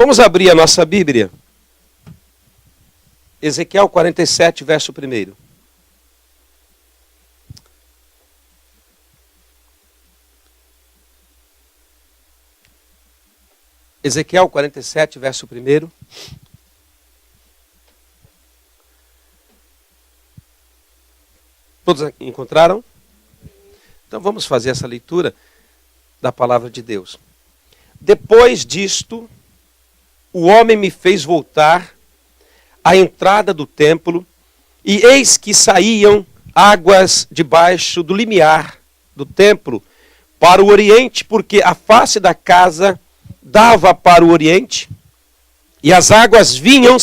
Vamos abrir a nossa Bíblia. Ezequiel 47, verso 1. Ezequiel 47, verso 1. Todos encontraram? Então vamos fazer essa leitura da palavra de Deus. Depois disto, o homem me fez voltar à entrada do templo, e eis que saíam águas debaixo do limiar do templo para o oriente, porque a face da casa dava para o oriente, e as águas vinham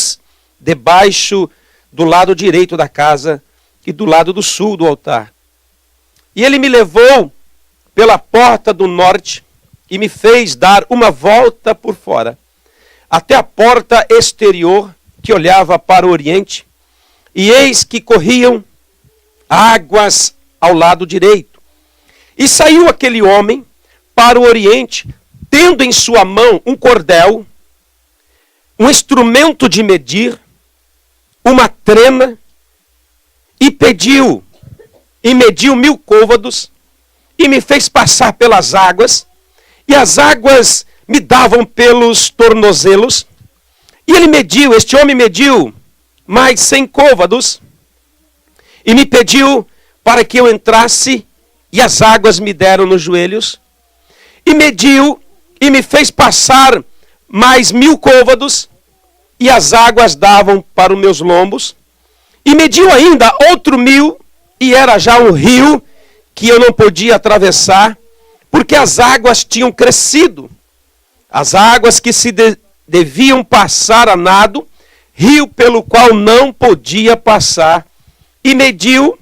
debaixo do lado direito da casa e do lado do sul do altar. E ele me levou pela porta do norte e me fez dar uma volta por fora, até a porta exterior que olhava para o oriente, e eis que corriam águas ao lado direito. E saiu aquele homem para o oriente, tendo em sua mão um cordel, um instrumento de medir, uma trena, e mediu 1000 côvados, e me fez passar pelas águas, e as águas me davam pelos tornozelos, e este homem mediu mais 100 côvados, e me pediu para que eu entrasse, e as águas me deram nos joelhos, e mediu, e me fez passar mais 1000 côvados, e as águas davam para os meus lombos, e mediu ainda outro 1000, e era já um rio que eu não podia atravessar, porque as águas tinham crescido. As águas que se deviam passar a nado, rio pelo qual não podia passar. E mediu,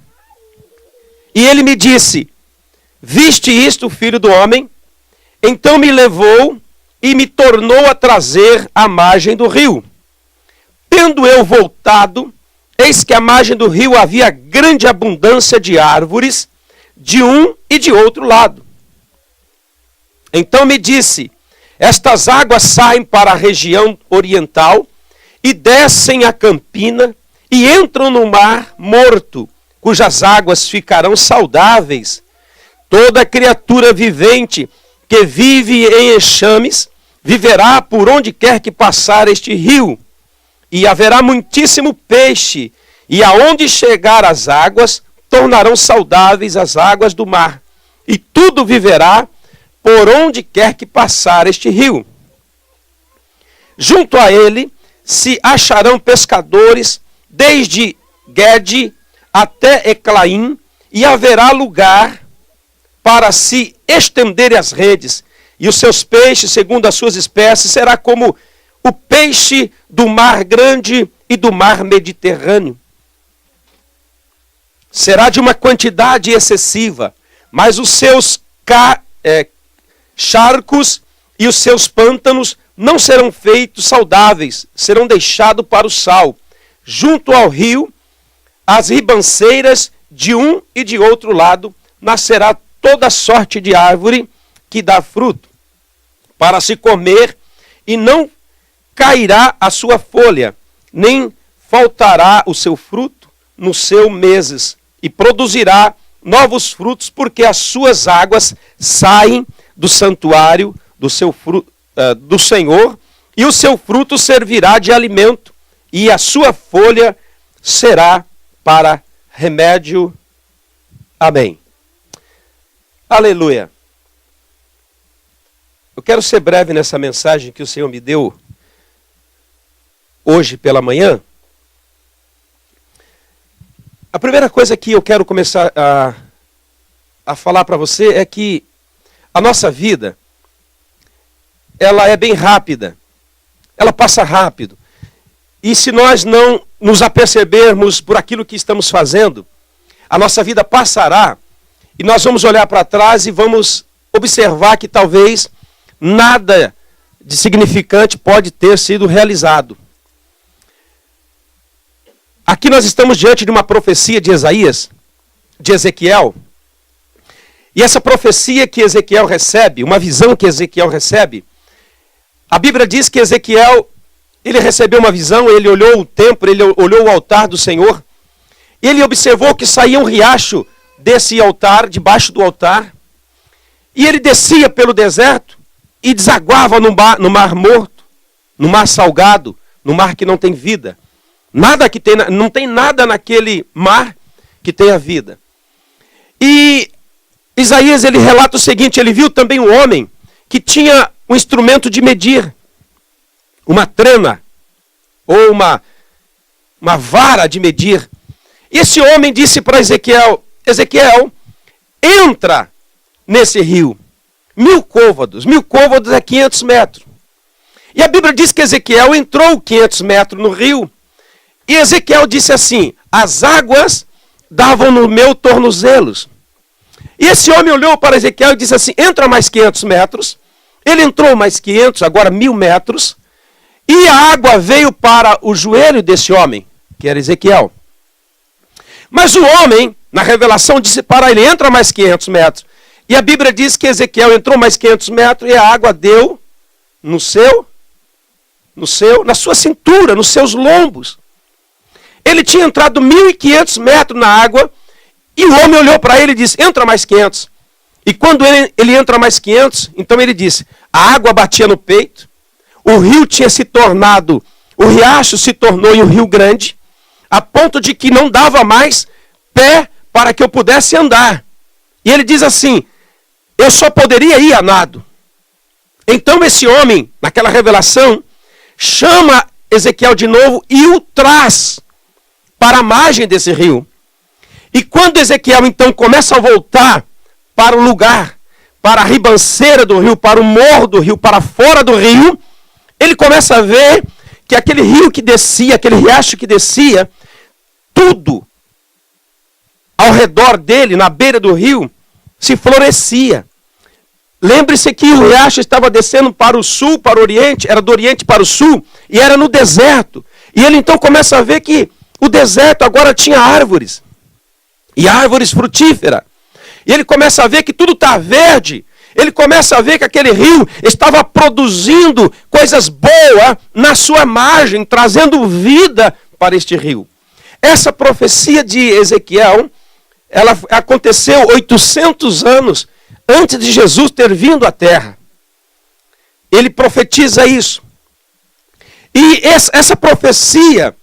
e ele me disse: viste isto, filho do homem? Então me levou e me tornou a trazer à margem do rio. Tendo eu voltado, eis que à margem do rio havia grande abundância de árvores, de um e de outro lado. Então me disse: estas águas saem para a região oriental e descem a campina e entram no mar morto, cujas águas ficarão saudáveis. Toda criatura vivente que vive em enxames viverá por onde quer que passar este rio. E haverá muitíssimo peixe, e aonde chegar as águas, tornarão saudáveis as águas do mar. E tudo viverá por onde quer que passar este rio. Junto a ele se acharão pescadores, desde Gede até Eclaim, e haverá lugar para se estenderem as redes. E os seus peixes, segundo as suas espécies, será como o peixe do mar grande e do mar Mediterrâneo. Será de uma quantidade excessiva, mas os seus charcos e os seus pântanos não serão feitos saudáveis, serão deixados para o sal. Junto ao rio, as ribanceiras de um e de outro lado, nascerá toda sorte de árvore que dá fruto, para se comer, e não cairá a sua folha, nem faltará o seu fruto nos seus meses, e produzirá novos frutos, porque as suas águas saem do santuário do Senhor, e o seu fruto servirá de alimento, e a sua folha será para remédio. Amém. Aleluia. Eu quero ser breve nessa mensagem que o Senhor me deu hoje pela manhã. A primeira coisa que eu quero começar a falar para você é que a nossa vida, ela é bem rápida, ela passa rápido. E se nós não nos apercebermos por aquilo que estamos fazendo, a nossa vida passará e nós vamos olhar para trás e vamos observar que talvez nada de significante pode ter sido realizado. Aqui nós estamos diante de uma profecia de Ezequiel, e essa profecia que Ezequiel recebe, uma visão que Ezequiel recebe, A Bíblia diz que Ezequiel, ele recebeu uma visão, ele olhou o templo, ele olhou o altar do Senhor, e ele observou que saía um riacho desse altar, debaixo do altar, e ele descia pelo deserto e desaguava no mar morto, no mar salgado, no mar que não tem vida. Não tem nada naquele mar que tenha vida. E Isaías, ele relata o seguinte, ele viu também um homem que tinha um instrumento de medir, uma trena, ou uma vara de medir. E esse homem disse para Ezequiel, Ezequiel, entra nesse rio, 1000 côvados é 500 metros. E a Bíblia diz que Ezequiel entrou 500 metros no rio, e Ezequiel disse assim, as águas davam no meu tornozelos. E esse homem olhou para Ezequiel e disse assim, entra mais 500 metros. Ele entrou mais 500, agora 1000 metros. E a água veio para o joelho desse homem, que era Ezequiel. Mas o homem, na revelação, disse para ele, entra mais 500 metros. E a Bíblia diz que Ezequiel entrou mais 500 metros e a água deu na sua cintura, nos seus lombos. Ele tinha entrado 1500 metros na água e o homem olhou para ele e disse, entra mais 500. E quando ele entra mais 500, então ele disse, a água batia no peito, o rio tinha se tornado, o riacho se tornou em um rio grande, a ponto de que não dava mais pé para que eu pudesse andar. E ele diz assim, eu só poderia ir a nado. Então esse homem, naquela revelação, chama Ezequiel de novo e o traz para a margem desse rio. E quando Ezequiel então começa a voltar para o lugar, para a ribanceira do rio, para o morro do rio, para fora do rio, ele começa a ver que aquele rio que descia, aquele riacho que descia, tudo ao redor dele, na beira do rio, se florescia. Lembre-se que o riacho estava descendo para o sul, para o oriente, era do oriente para o sul, e era no deserto. E ele então começa a ver que o deserto agora tinha árvores, e árvores frutíferas. E ele começa a ver que tudo está verde. Ele começa a ver que aquele rio estava produzindo coisas boas na sua margem, trazendo vida para este rio. Essa profecia de Ezequiel, ela aconteceu 800 anos antes de Jesus ter vindo à terra. Ele profetiza isso. E essa profecia,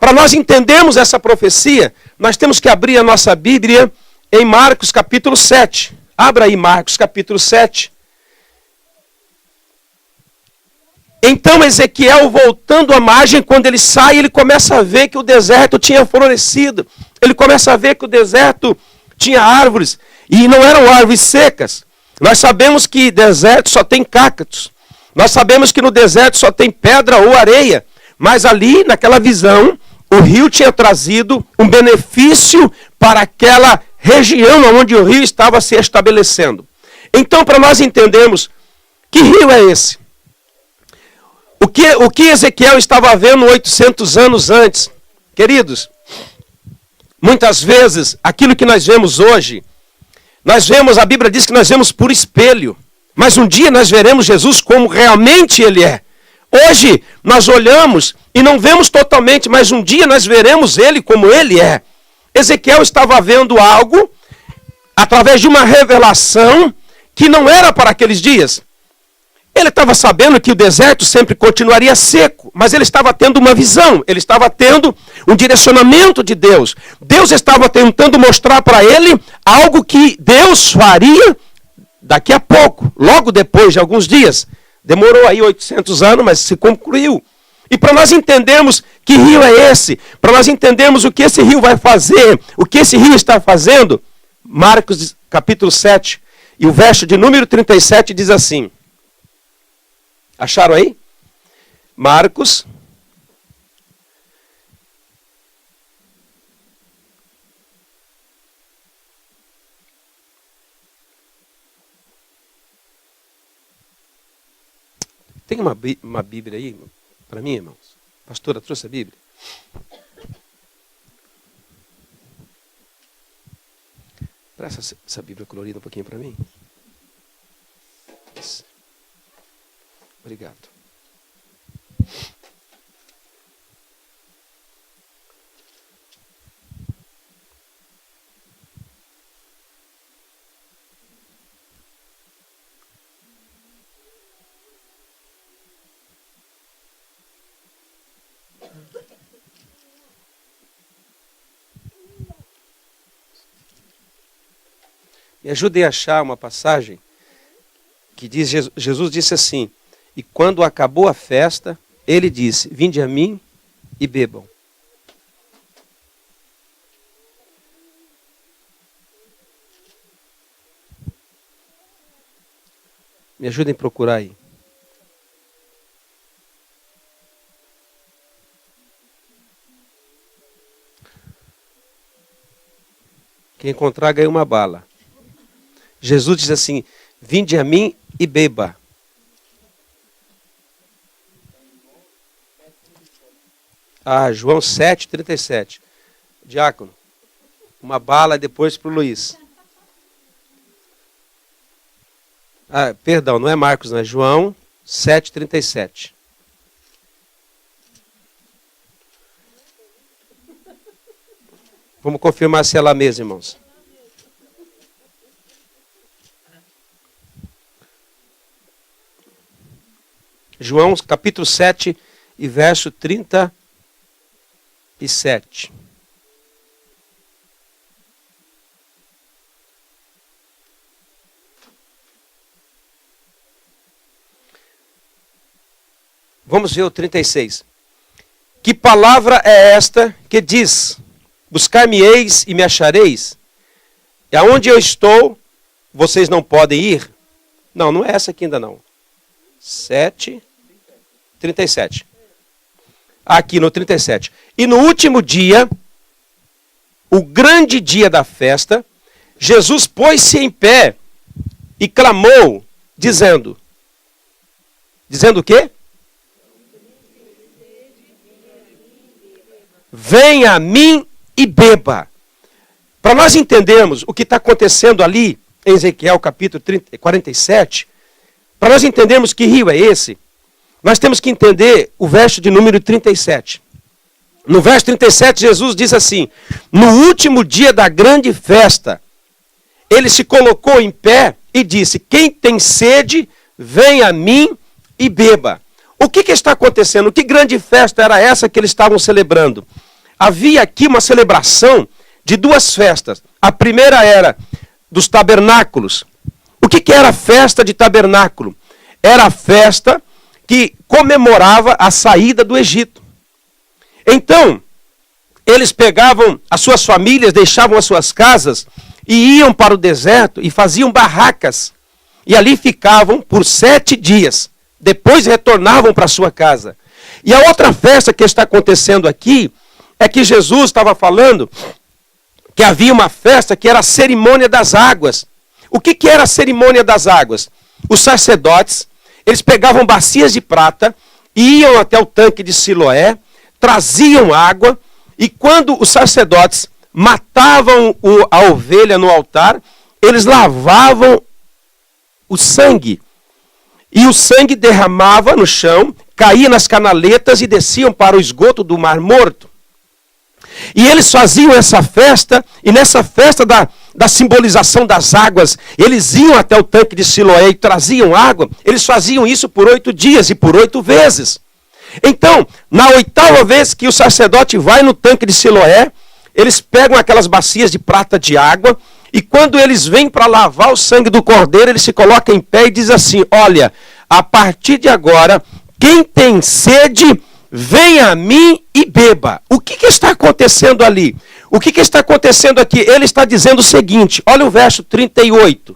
para nós entendermos essa profecia, nós temos que abrir a nossa Bíblia em Marcos capítulo 7. Abra aí Marcos capítulo 7. Então Ezequiel, voltando à margem, quando ele sai, ele começa a ver que o deserto tinha florescido. Ele começa a ver que o deserto tinha árvores, e não eram árvores secas. Nós sabemos que deserto só tem cactos. Nós sabemos que no deserto só tem pedra ou areia. Mas ali, naquela visão, o rio tinha trazido um benefício para aquela região onde o rio estava se estabelecendo. Então, para nós entendermos, que rio é esse? O que Ezequiel estava vendo 800 anos antes? Queridos, muitas vezes, aquilo que nós vemos hoje, a Bíblia diz que nós vemos por espelho, mas um dia nós veremos Jesus como realmente Ele é. Hoje, nós olhamos e não vemos totalmente, mas um dia nós veremos Ele como Ele é. Ezequiel estava vendo algo através de uma revelação que não era para aqueles dias. Ele estava sabendo que o deserto sempre continuaria seco, mas ele estava tendo uma visão, ele estava tendo um direcionamento de Deus. Deus estava tentando mostrar para ele algo que Deus faria daqui a pouco, logo depois de alguns dias. Demorou aí 800 anos, mas se concluiu. E para nós entendermos que rio é esse, para nós entendermos o que esse rio vai fazer, o que esse rio está fazendo, Marcos capítulo 7, e o verso de número 37 diz assim. Acharam aí? Marcos. Tem uma Bíblia aí para mim, irmãos? A pastora trouxe a Bíblia? Presta essa Bíblia colorida um pouquinho para mim. Isso. Obrigado. Me ajudem a achar uma passagem que diz, Jesus disse assim, e quando acabou a festa, ele disse, vinde a mim e bebam. Me ajudem a procurar aí. Quem encontrar ganha uma bala. Jesus diz assim, vinde a mim e beba. João 7:37. Diácono, uma bala depois para o Luiz. Perdão, não é Marcos, não é João 7:37. Vamos confirmar se é lá mesmo, irmãos. João capítulo 7 e verso 37. Vamos ver o 36. Que palavra é esta que diz, buscar-me-eis e me achareis? E aonde eu estou, vocês não podem ir? Não é essa aqui ainda não. 7:37. Aqui no 37. E no último dia, o grande dia da festa, Jesus pôs-se em pé e clamou, dizendo o quê? Venha a mim e beba. Para nós entendermos o que está acontecendo ali, em Ezequiel capítulo 47, para nós entendermos que rio é esse, nós temos que entender o verso de número 37. No verso 37, Jesus diz assim, no último dia da grande festa, ele se colocou em pé e disse, quem tem sede, venha a mim e beba. O que está acontecendo? Que grande festa era essa que eles estavam celebrando? Havia aqui uma celebração de duas festas. A primeira era dos tabernáculos. O que era a festa de tabernáculo? Era a festa que comemorava a saída do Egito. Então, eles pegavam as suas famílias, deixavam as suas casas e iam para o deserto e faziam barracas. E ali ficavam por 7 dias. Depois retornavam para sua casa. E a outra festa que está acontecendo aqui é que Jesus estava falando que havia uma festa que era a cerimônia das águas. O que era a cerimônia das águas? Os sacerdotes, eles pegavam bacias de prata, iam até o tanque de Siloé, traziam água, e quando os sacerdotes matavam a ovelha no altar, eles lavavam o sangue. E o sangue derramava no chão, caía nas canaletas e desciam para o esgoto do Mar Morto. E eles faziam essa festa, e nessa festa da simbolização das águas, eles iam até o tanque de Siloé e traziam água, eles faziam isso por 8 dias e por 8 vezes. Então, na 8ª vez que o sacerdote vai no tanque de Siloé, eles pegam aquelas bacias de prata de água, e quando eles vêm para lavar o sangue do cordeiro, ele se coloca em pé e diz assim, olha, a partir de agora, quem tem sede, venha a mim e beba. O que está acontecendo ali? O que está acontecendo aqui? Ele está dizendo o seguinte, olha o verso 38.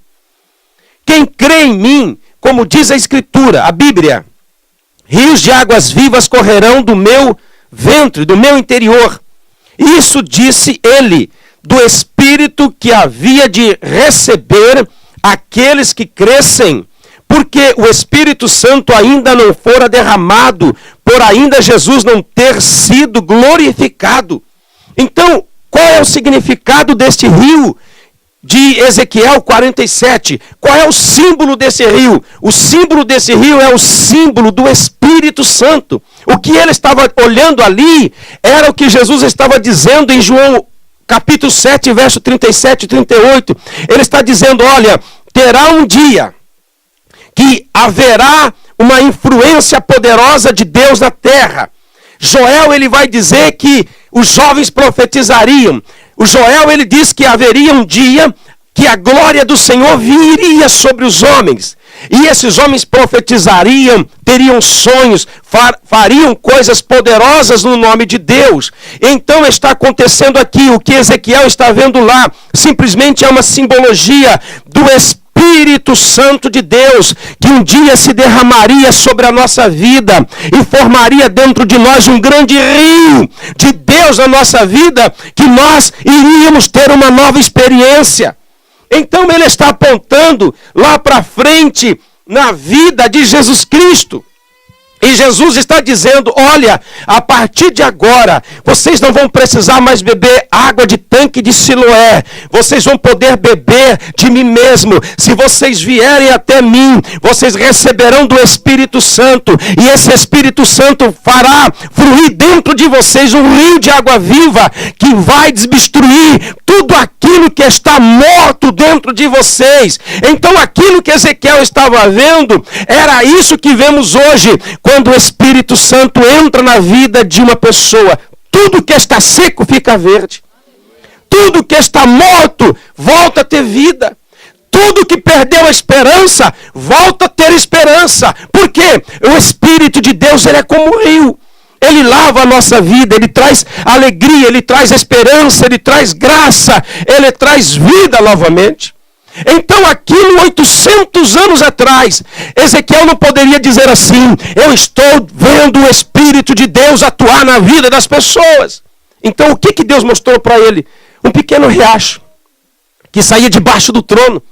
Quem crê em mim, como diz a Escritura, a Bíblia, rios de águas vivas correrão do meu ventre, do meu interior. Isso disse ele, do Espírito que havia de receber aqueles que crescem, porque o Espírito Santo ainda não fora derramado, por ainda Jesus não ter sido glorificado. Então, qual é o significado deste rio de Ezequiel 47? Qual é o símbolo desse rio? O símbolo desse rio é o símbolo do Espírito Santo. O que ele estava olhando ali era o que Jesus estava dizendo em João capítulo 7, verso 37 e 38. Ele está dizendo, olha, terá um dia que haverá uma influência poderosa de Deus na terra. Joel, ele vai dizer que os jovens profetizariam. O Joel, ele diz que haveria um dia que a glória do Senhor viria sobre os homens. E esses homens profetizariam, teriam sonhos, fariam coisas poderosas no nome de Deus. Então está acontecendo aqui, o que Ezequiel está vendo lá, simplesmente é uma simbologia do Espírito Santo de Deus, que um dia se derramaria sobre a nossa vida e formaria dentro de nós um grande rio de Deus na nossa vida, que nós iríamos ter uma nova experiência. Então ele está apontando lá para frente na vida de Jesus Cristo. E Jesus está dizendo, olha, a partir de agora, vocês não vão precisar mais beber água de tanque de Siloé. Vocês vão poder beber de mim mesmo. Se vocês vierem até mim, vocês receberão do Espírito Santo. E esse Espírito Santo fará fluir dentro de vocês um rio de água viva que vai destruir tudo aquilo que está morto dentro de vocês. Então aquilo que Ezequiel estava vendo, era isso que vemos hoje. Quando o Espírito Santo entra na vida de uma pessoa, tudo que está seco fica verde. Tudo que está morto volta a ter vida. Tudo que perdeu a esperança, volta a ter esperança. Por quê? O Espírito de Deus, ele é como um rio. Ele lava a nossa vida, ele traz alegria, ele traz esperança, ele traz graça, ele traz vida novamente. Então aquilo 800 anos atrás, Ezequiel não poderia dizer assim, eu estou vendo o Espírito de Deus atuar na vida das pessoas. Então o que Deus mostrou para ele? Um pequeno riacho, que saía debaixo do trono,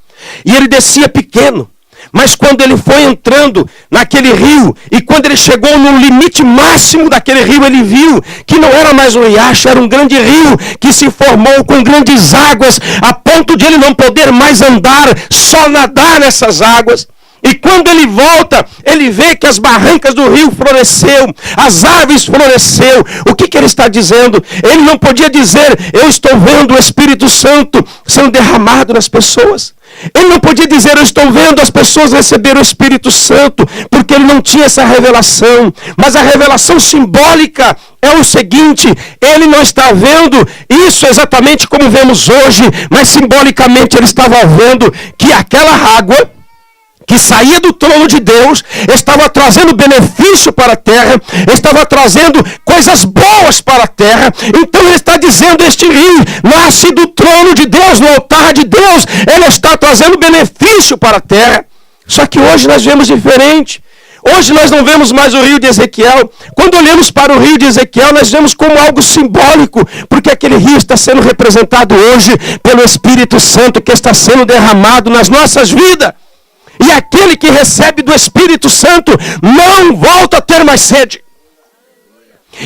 e ele descia pequeno. Mas quando ele foi entrando naquele rio, e quando ele chegou no limite máximo daquele rio, ele viu que não era mais um riacho, era um grande rio que se formou com grandes águas, a ponto de ele não poder mais andar, só nadar nessas águas. E quando ele volta, ele vê que as barrancas do rio floresceu, as árvores floresceu. O que ele está dizendo? Ele não podia dizer, eu estou vendo o Espírito Santo sendo derramado nas pessoas. Ele não podia dizer, eu estou vendo as pessoas receber o Espírito Santo, porque ele não tinha essa revelação. Mas a revelação simbólica é o seguinte, ele não está vendo isso exatamente como vemos hoje, mas simbolicamente ele estava vendo que aquela água que saía do trono de Deus, estava trazendo benefício para a terra, estava trazendo coisas boas para a terra. Então ele está dizendo, este rio nasce do trono de Deus, no altar de Deus, ele está trazendo benefício para a terra. Só que hoje nós vemos diferente. Hoje nós não vemos mais o rio de Ezequiel. Quando olhamos para o rio de Ezequiel, nós vemos como algo simbólico, porque aquele rio está sendo representado hoje pelo Espírito Santo que está sendo derramado nas nossas vidas. E aquele que recebe do Espírito Santo não volta a ter mais sede.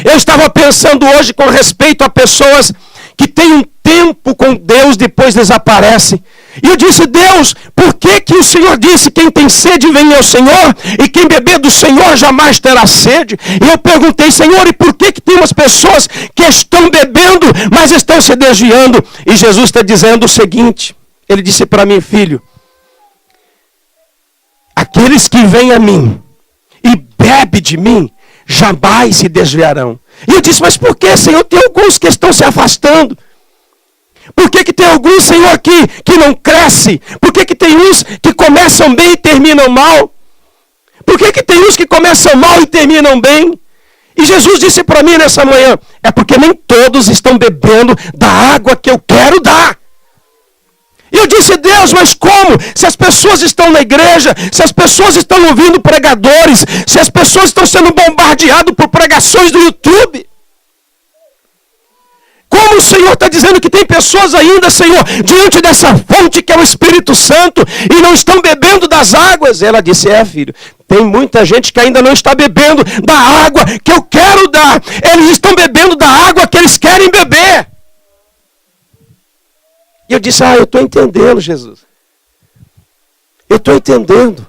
Eu estava pensando hoje com respeito a pessoas que têm um tempo com Deus, depois desaparecem. E eu disse, Deus, por que o Senhor disse, quem tem sede vem ao Senhor, e quem beber do Senhor jamais terá sede? E eu perguntei, Senhor, e por que tem umas pessoas que estão bebendo, mas estão se desviando? E Jesus está dizendo o seguinte, ele disse para mim, filho, aqueles que vêm a mim e bebem de mim, jamais se desviarão. E eu disse, mas por que, Senhor? Tem alguns que estão se afastando. Por que tem alguns, Senhor, que não crescem? Por que tem uns que começam bem e terminam mal? Por que tem uns que começam mal e terminam bem? E Jesus disse para mim nessa manhã, é porque nem todos estão bebendo da água que eu quero dar. E eu disse, Deus, mas como? Se as pessoas estão na igreja, se as pessoas estão ouvindo pregadores, se as pessoas estão sendo bombardeadas por pregações do YouTube. Como o Senhor está dizendo que tem pessoas ainda, Senhor, diante dessa fonte que é o Espírito Santo, e não estão bebendo das águas? Ela disse, filho, tem muita gente que ainda não está bebendo da água que eu quero dar. Eles estão bebendo da água que eles querem beber. E eu disse, eu estou entendendo, Jesus. Eu estou entendendo.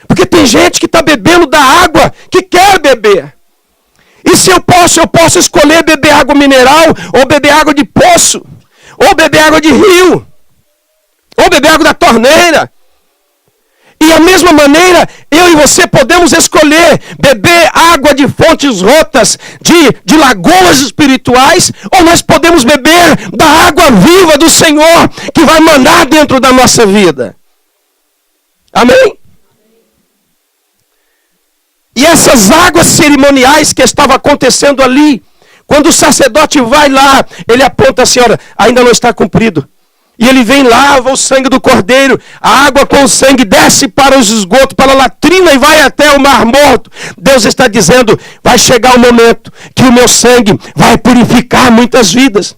Porque tem gente que está bebendo da água que quer beber. E se eu posso escolher beber água mineral, ou beber água de poço, ou beber água de rio, ou beber água da torneira. E da mesma maneira, eu e você podemos escolher beber água de fontes rotas, de lagoas espirituais, ou nós podemos beber da água viva do Senhor, que vai manar dentro da nossa vida. Amém? E essas águas cerimoniais que estavam acontecendo ali, quando o sacerdote vai lá, ele aponta assim, olha, ainda não está cumprido. E ele vem, lava o sangue do cordeiro, a água com o sangue desce para os esgotos, para a latrina e vai até o mar morto. Deus está dizendo, vai chegar o momento que o meu sangue vai purificar muitas vidas.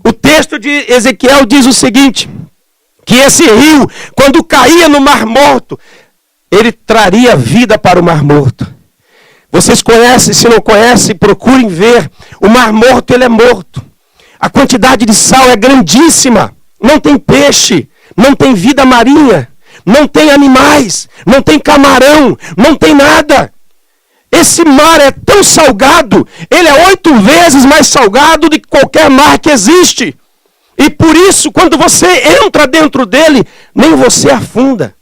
O texto de Ezequiel diz o seguinte, que esse rio, quando caía no mar morto, ele traria vida para o mar morto. Vocês conhecem, se não conhecem, procurem ver. O mar morto, ele é morto. A quantidade de sal é grandíssima. Não tem peixe, não tem vida marinha, não tem animais, não tem camarão, não tem nada. Esse mar é tão salgado, ele é 8 vezes mais salgado do que qualquer mar que existe. E por isso, quando você entra dentro dele, nem você afunda.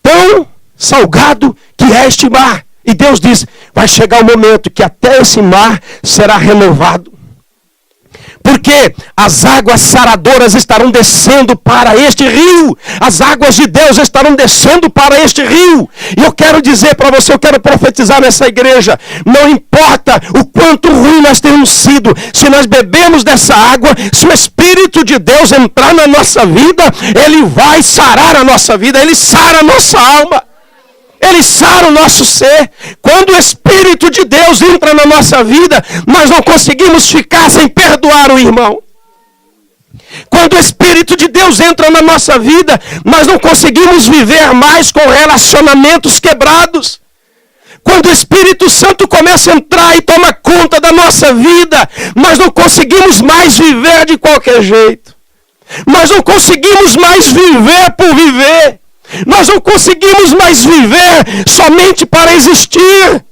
Tão salgado que é este mar. E Deus diz, vai chegar o momento que até esse mar será renovado. Porque as águas saradoras estarão descendo para este rio. As águas de Deus estarão descendo para este rio. E eu quero dizer para você, eu quero profetizar nessa igreja. Não importa o quanto ruim nós tenhamos sido. Se nós bebemos dessa água, se o Espírito de Deus entrar na nossa vida, Ele vai sarar a nossa vida. Ele sara a nossa alma. Ele sara o nosso ser. Quando o Espírito de Deus entra na nossa vida, nós não conseguimos ficar sem perdoar o irmão. Quando o Espírito de Deus entra na nossa vida, nós não conseguimos viver mais com relacionamentos quebrados. Quando o Espírito Santo começa a entrar e toma conta da nossa vida, nós não conseguimos mais viver de qualquer jeito. Nós não conseguimos mais viver por viver. Nós não conseguimos mais viver somente para existir.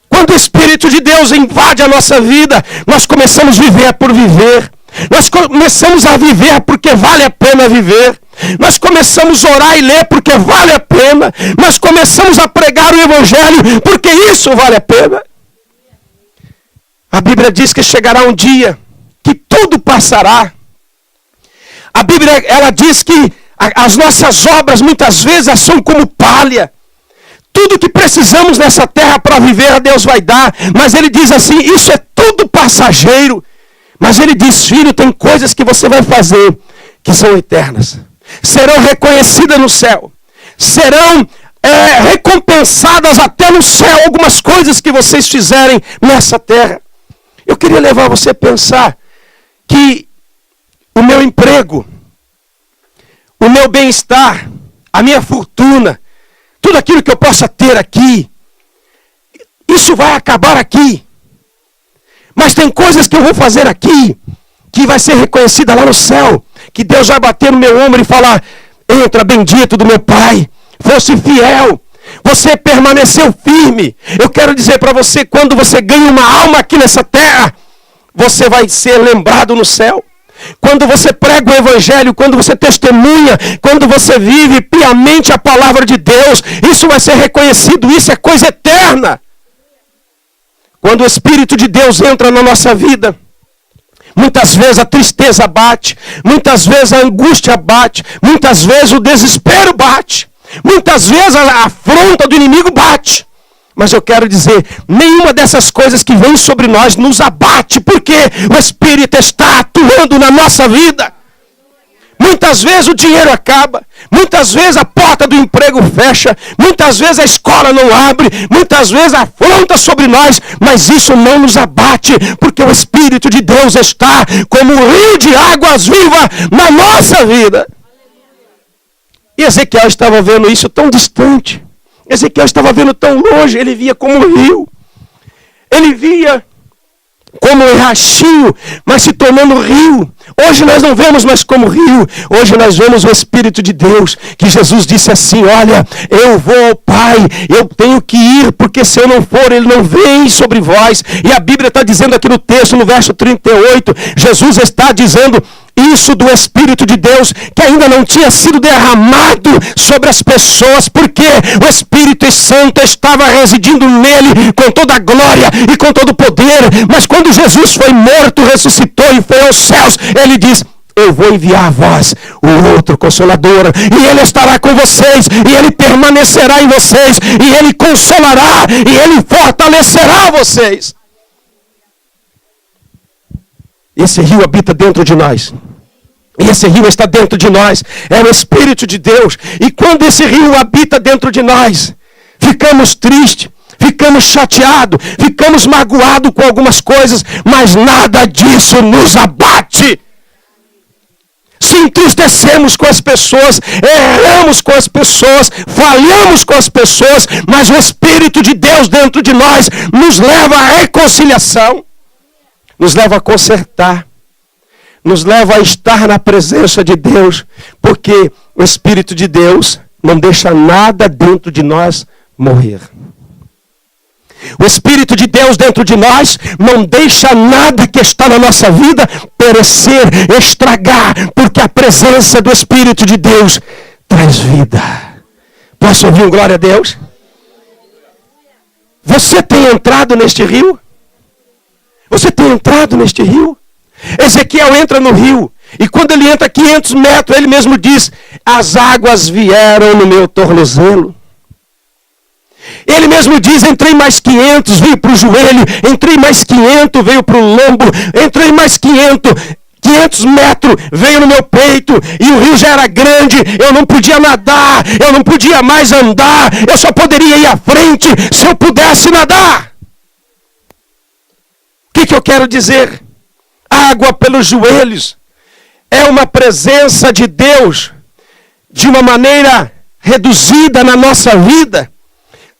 Quando o Espírito de Deus invade a nossa vida, nós começamos a viver por viver. Nós começamos a viver porque vale a pena viver. Nós começamos a orar e ler porque vale a pena. Nós começamos a pregar o Evangelho porque isso vale a pena. A Bíblia diz que chegará um dia que tudo passará. A Bíblia, ela diz que as nossas obras muitas vezes são como palha. Tudo que precisamos nessa terra para viver a Deus vai dar. Mas Ele diz assim, isso é tudo passageiro. Mas Ele diz, filho, tem coisas que você vai fazer que são eternas. Serão reconhecidas no céu. Serão recompensadas até no céu algumas coisas que vocês fizerem nessa terra. Eu queria levar você a pensar que o meu emprego, o meu bem-estar, a minha fortuna, tudo aquilo que eu possa ter aqui, isso vai acabar aqui. Mas tem coisas que eu vou fazer aqui, que vai ser reconhecida lá no céu, que Deus vai bater no meu ombro e falar, entra bendito do meu Pai, fosse fiel, você permaneceu firme. Eu quero dizer para você, quando você ganha uma alma aqui nessa terra, você vai ser lembrado no céu. Quando você prega o Evangelho, quando você testemunha, quando você vive piamente a palavra de Deus, isso vai ser reconhecido, isso é coisa eterna. Quando o Espírito de Deus entra na nossa vida, muitas vezes a tristeza bate, muitas vezes a angústia bate, muitas vezes o desespero bate, muitas vezes a afronta do inimigo bate. Mas eu quero dizer, nenhuma dessas coisas que vêm sobre nós nos abate, porque o Espírito está atuando na nossa vida. Muitas vezes o dinheiro acaba, muitas vezes a porta do emprego fecha, muitas vezes a escola não abre, muitas vezes afronta sobre nós, mas isso não nos abate, porque o Espírito de Deus está como um rio de águas vivas na nossa vida. E Ezequiel estava vendo isso tão distante. Ezequiel estava vendo tão longe, ele via como um rio. Ele via como um riachinho, mas se tornando rio. Hoje nós não vemos mais como rio. Hoje nós vemos o Espírito de Deus, que Jesus disse assim, olha, eu vou ao Pai, eu tenho que ir, porque se eu não for, Ele não vem sobre vós. E a Bíblia está dizendo aqui no texto, no verso 38, Jesus está dizendo, isso do Espírito de Deus que ainda não tinha sido derramado sobre as pessoas, porque o Espírito Santo estava residindo nele com toda a glória e com todo o poder. Mas quando Jesus foi morto, ressuscitou e foi aos céus, ele diz: eu vou enviar a vós o outro Consolador, e ele estará com vocês, e ele permanecerá em vocês, e ele consolará, e ele fortalecerá vocês. Esse rio habita dentro de nós. E esse rio está dentro de nós. É o Espírito de Deus. E quando esse rio habita dentro de nós, ficamos tristes, ficamos chateados, ficamos magoados com algumas coisas, mas nada disso nos abate. Se entristecemos com as pessoas, erramos com as pessoas, falhamos com as pessoas, mas o Espírito de Deus dentro de nós nos leva à reconciliação, nos leva a consertar, nos leva a estar na presença de Deus, porque o Espírito de Deus não deixa nada dentro de nós morrer. O Espírito de Deus dentro de nós não deixa nada que está na nossa vida perecer, estragar, porque a presença do Espírito de Deus traz vida. Posso ouvir um glória a Deus? Você tem entrado neste rio? Você tem entrado neste rio? Ezequiel entra no rio, e quando ele entra 500 metros, ele mesmo diz: as águas vieram no meu tornozelo. Ele mesmo diz: entrei mais 500, veio para o joelho, entrei mais 500, veio para o lombo, entrei mais 500 metros, veio no meu peito, e o rio já era grande, eu não podia nadar, eu não podia mais andar, eu só poderia ir à frente se eu pudesse nadar. O que eu quero dizer? Água pelos joelhos é uma presença de Deus de uma maneira reduzida na nossa vida.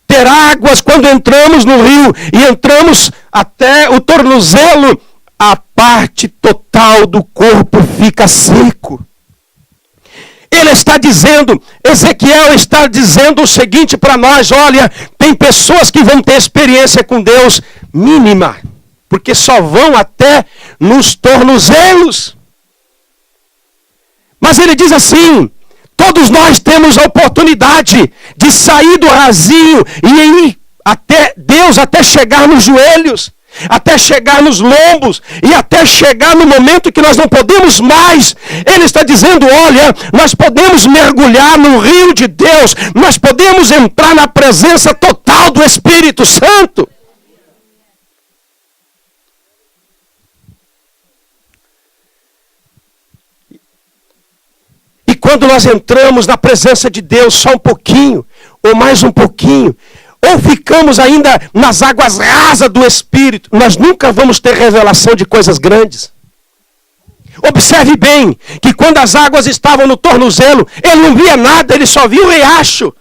Ter águas quando entramos no rio e entramos até o tornozelo, a parte total do corpo fica seco. Ele está dizendo, Ezequiel está dizendo o seguinte para nós: olha, tem pessoas que vão ter experiência com Deus mínima, porque só vão até nos tornozelos. Mas ele diz assim: todos nós temos a oportunidade de sair do rasinho e ir até Deus, até chegar nos joelhos, até chegar nos lombos e até chegar no momento que nós não podemos mais. Ele está dizendo: olha, nós podemos mergulhar no rio de Deus, nós podemos entrar na presença total do Espírito Santo. E quando nós entramos na presença de Deus só um pouquinho, ou mais um pouquinho, ou ficamos ainda nas águas rasas do Espírito, nós nunca vamos ter revelação de coisas grandes. Observe bem que quando as águas estavam no tornozelo, ele não via nada, ele só via o riacho.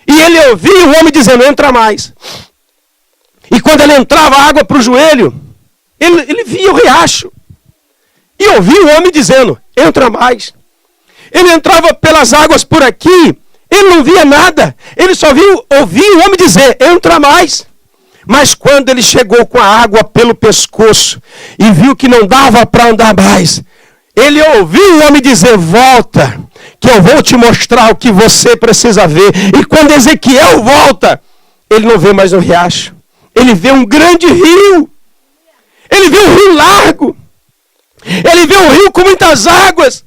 E ele ouvia o homem dizendo: entra mais. E quando ele entrava a água para o joelho, ele via o riacho. E ouvia o homem dizendo: entra mais. Ele entrava pelas águas por aqui, ele não via nada. Ele só ouvia o homem dizer: entra mais. Mas quando ele chegou com a água pelo pescoço e viu que não dava para andar mais, ele ouviu o homem dizer: volta, que eu vou te mostrar o que você precisa ver. E quando Ezequiel volta, ele não vê mais um riacho. Ele vê um grande rio. Ele vê um rio largo. Ele vê um rio com muitas águas.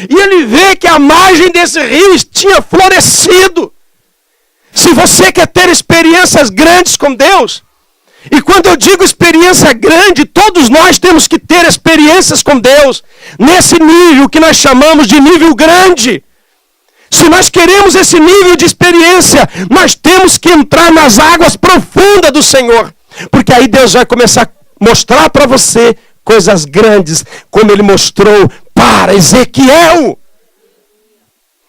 E ele vê que a margem desse rio tinha florescido. Se você quer ter experiências grandes com Deus, e quando eu digo experiência grande, todos nós temos que ter experiências com Deus, nesse nível que nós chamamos de nível grande. Se nós queremos esse nível de experiência, nós temos que entrar nas águas profundas do Senhor. Porque aí Deus vai começar a mostrar para você coisas grandes, como ele mostrou para Ezequiel.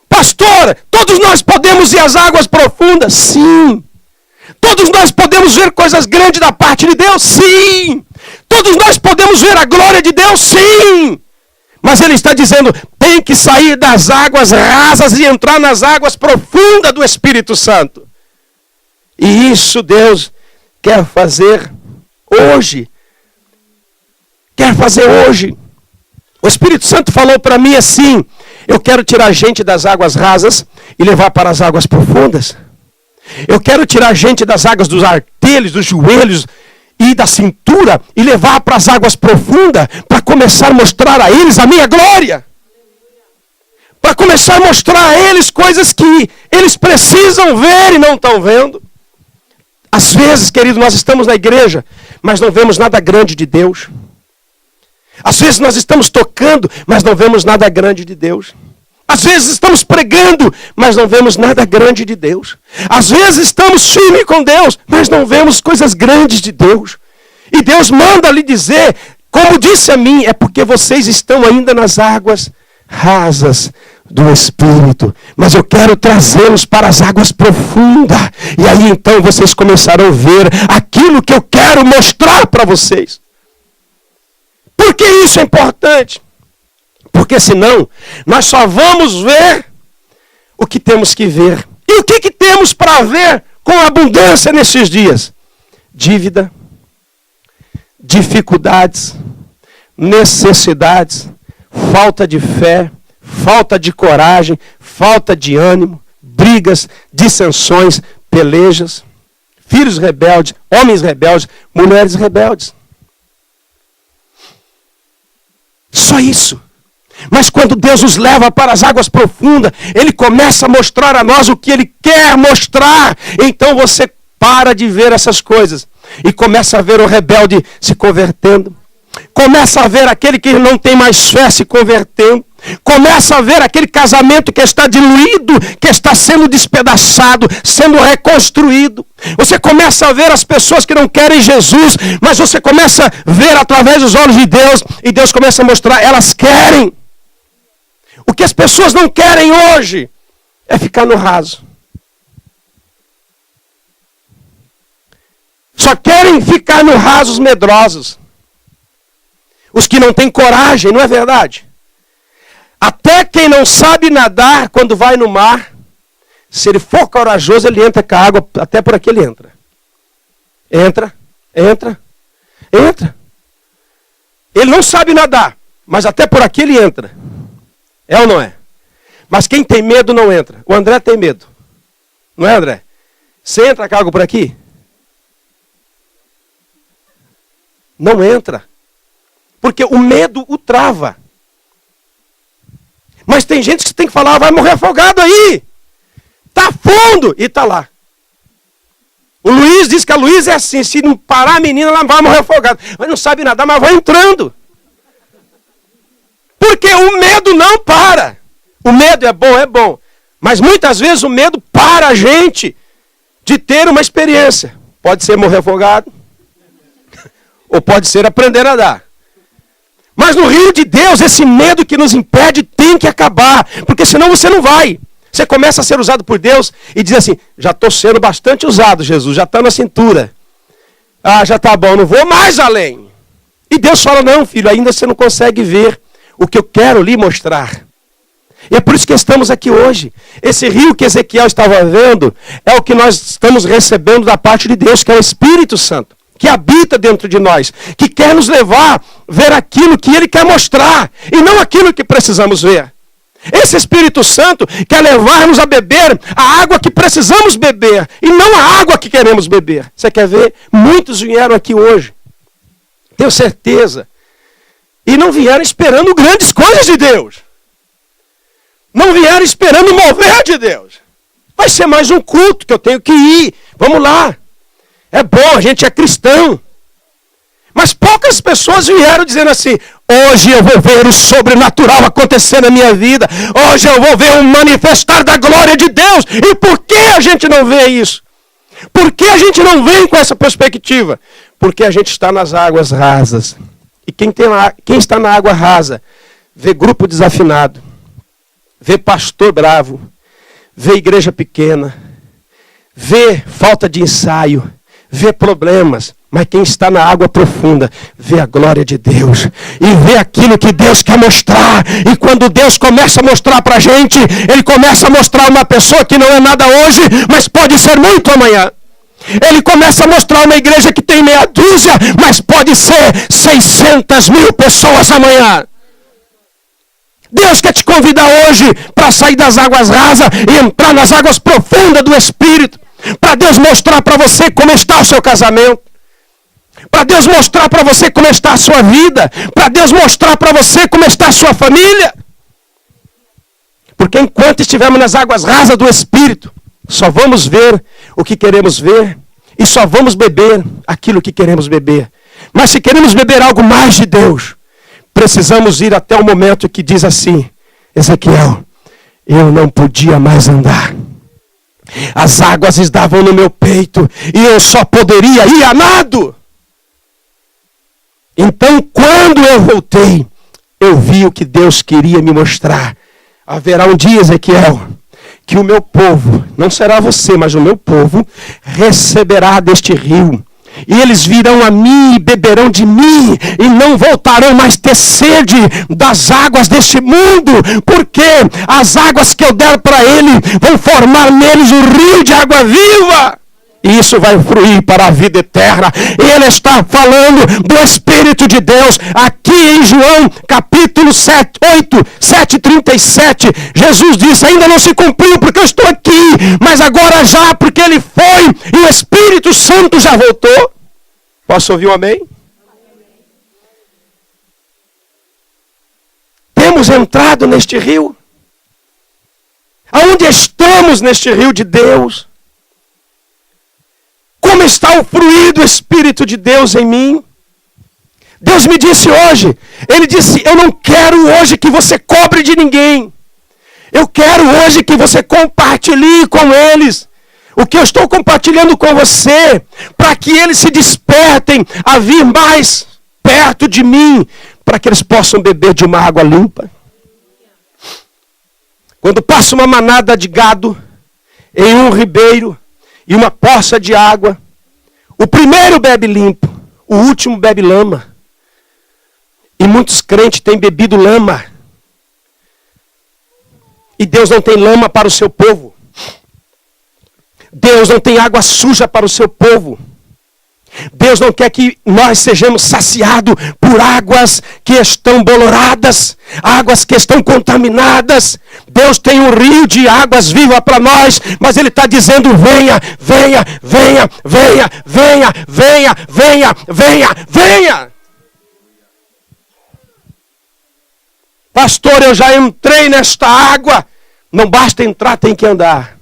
Pastor, todos nós podemos ir às águas profundas? Sim. Todos nós podemos ver coisas grandes da parte de Deus? Sim. Todos nós podemos ver a glória de Deus? Sim. Mas ele está dizendo: tem que sair das águas rasas e entrar nas águas profundas do Espírito Santo. E isso Deus quer fazer hoje. Quer fazer hoje. O Espírito Santo falou para mim assim: eu quero tirar a gente das águas rasas e levar para as águas profundas. Eu quero tirar a gente das águas dos artelhos, dos joelhos e da cintura e levar para as águas profundas para começar a mostrar a eles a minha glória. Para começar a mostrar a eles coisas que eles precisam ver e não estão vendo. Às vezes, querido, nós estamos na igreja, mas não vemos nada grande de Deus. Às vezes nós estamos tocando, mas não vemos nada grande de Deus. Às vezes estamos pregando, mas não vemos nada grande de Deus. Às vezes estamos firmes com Deus, mas não vemos coisas grandes de Deus. E Deus manda lhe dizer, como disse a mim, é porque vocês estão ainda nas águas rasas do Espírito, mas eu quero trazê-los para as águas profundas, e aí então vocês começarão a ver aquilo que eu quero mostrar para vocês. Por que isso é importante? Porque senão nós só vamos ver o que temos que ver. E o que temos para ver com abundância nesses dias? Dívida, dificuldades, necessidades, falta de fé, falta de coragem, falta de ânimo, brigas, dissensões, pelejas, filhos rebeldes, homens rebeldes, mulheres rebeldes. Só isso. Mas quando Deus nos leva para as águas profundas, Ele começa a mostrar a nós o que Ele quer mostrar. Então você para de ver essas coisas e começa a ver o rebelde se convertendo. Começa a ver aquele que não tem mais fé se convertendo. Começa a ver aquele casamento que está diluído, que está sendo despedaçado, sendo reconstruído. Você começa a ver as pessoas que não querem Jesus, mas você começa a ver através dos olhos de Deus, e Deus começa a mostrar, elas querem. O que as pessoas não querem hoje é ficar no raso. Só querem ficar no raso os medrosos. Os que não têm coragem, não é verdade? Até quem não sabe nadar, quando vai no mar, se ele for corajoso, ele entra com a água, até por aqui ele entra. Entra. Ele não sabe nadar, mas até por aqui ele entra. É ou não é? Mas quem tem medo não entra. O André tem medo. Não é, André? Você entra com a água por aqui? Não entra. Porque o medo o trava. Mas tem gente que tem que falar, vai morrer afogado aí. Tá fundo. E tá lá. O Luiz diz que a Luiz é assim, se não parar a menina, ela vai morrer afogada. Mas não sabe nadar, mas vai entrando. Porque o medo não para. O medo é bom. Mas muitas vezes o medo para a gente de ter uma experiência. Pode ser morrer afogado. Ou pode ser aprender a nadar. Mas no rio de Deus, esse medo que nos impede tem que acabar. Porque senão você não vai. Você começa a ser usado por Deus e diz assim, já estou sendo bastante usado, Jesus, já está na cintura. Ah, já está bom, não vou mais além. E Deus fala, não, filho, ainda você não consegue ver o que eu quero lhe mostrar. E é por isso que estamos aqui hoje. Esse rio que Ezequiel estava vendo é o que nós estamos recebendo da parte de Deus, que é o Espírito Santo, que habita dentro de nós, que quer nos levar a ver aquilo que Ele quer mostrar, e não aquilo que precisamos ver. Esse Espírito Santo quer levar-nos a beber a água que precisamos beber, e não a água que queremos beber. Você quer ver? Muitos vieram aqui hoje, tenho certeza, e não vieram esperando grandes coisas de Deus. Não vieram esperando o mover de Deus. Vai ser mais um culto que eu tenho que ir. Vamos lá. É bom, a gente é cristão. Mas poucas pessoas vieram dizendo assim, hoje eu vou ver o sobrenatural acontecer na minha vida. Hoje eu vou ver um manifestar da glória de Deus. E por que a gente não vê isso? Por que a gente não vem com essa perspectiva? Porque a gente está nas águas rasas. E quem está na água rasa, vê grupo desafinado, vê pastor bravo, vê igreja pequena, vê falta de ensaio, vê problemas. Mas quem está na água profunda, vê a glória de Deus. E vê aquilo que Deus quer mostrar. E quando Deus começa a mostrar para a gente, Ele começa a mostrar uma pessoa que não é nada hoje, mas pode ser muito amanhã. Ele começa a mostrar uma igreja que tem meia dúzia, mas pode ser 600 mil pessoas amanhã. Deus quer te convidar hoje para sair das águas rasas e entrar nas águas profundas do Espírito. Para Deus mostrar para você como está o seu casamento. Para Deus mostrar para você como está a sua vida. Para Deus mostrar para você como está a sua família. Porque enquanto estivermos nas águas rasas do Espírito, só vamos ver o que queremos ver e só vamos beber aquilo que queremos beber. Mas se queremos beber algo mais de Deus, precisamos ir até o momento que diz assim: Ezequiel, eu não podia mais andar. As águas estavam no meu peito e eu só poderia ir a nado. Então, quando eu voltei, eu vi o que Deus queria me mostrar. Haverá um dia, Ezequiel, que o meu povo, não será você, mas o meu povo, receberá deste rio. E eles virão a mim e beberão de mim, e não voltarão mais ter sede das águas deste mundo, porque as águas que eu der para ele vão formar neles um rio de água viva. E isso vai fluir para a vida eterna. Ele está falando do Espírito de Deus. Aqui em João, capítulo 7:37, Jesus disse: ainda não se cumpriu porque eu estou aqui, mas agora já, porque ele foi e o Espírito Santo já voltou. Posso ouvir um amém? Temos entrado neste rio. Aonde estamos neste rio de Deus? Como está o fluir do Espírito de Deus em mim? Deus me disse hoje, Ele disse: eu não quero hoje que você cobre de ninguém. Eu quero hoje que você compartilhe com eles o que eu estou compartilhando com você, para que eles se despertem a vir mais perto de mim, para que eles possam beber de uma água limpa. Quando passa uma manada de gado em um ribeiro e uma poça de água, o primeiro bebe limpo, o último bebe lama. E muitos crentes têm bebido lama. E Deus não tem lama para o seu povo. Deus não tem água suja para o seu povo. Deus não quer que nós sejamos saciados por águas que estão boloradas, águas que estão contaminadas. Deus tem um rio de águas vivas para nós, mas Ele está dizendo: venha, venha, venha, venha, venha, venha, venha, venha, venha. Pastor, eu já entrei nesta água. Não basta entrar, tem que andar.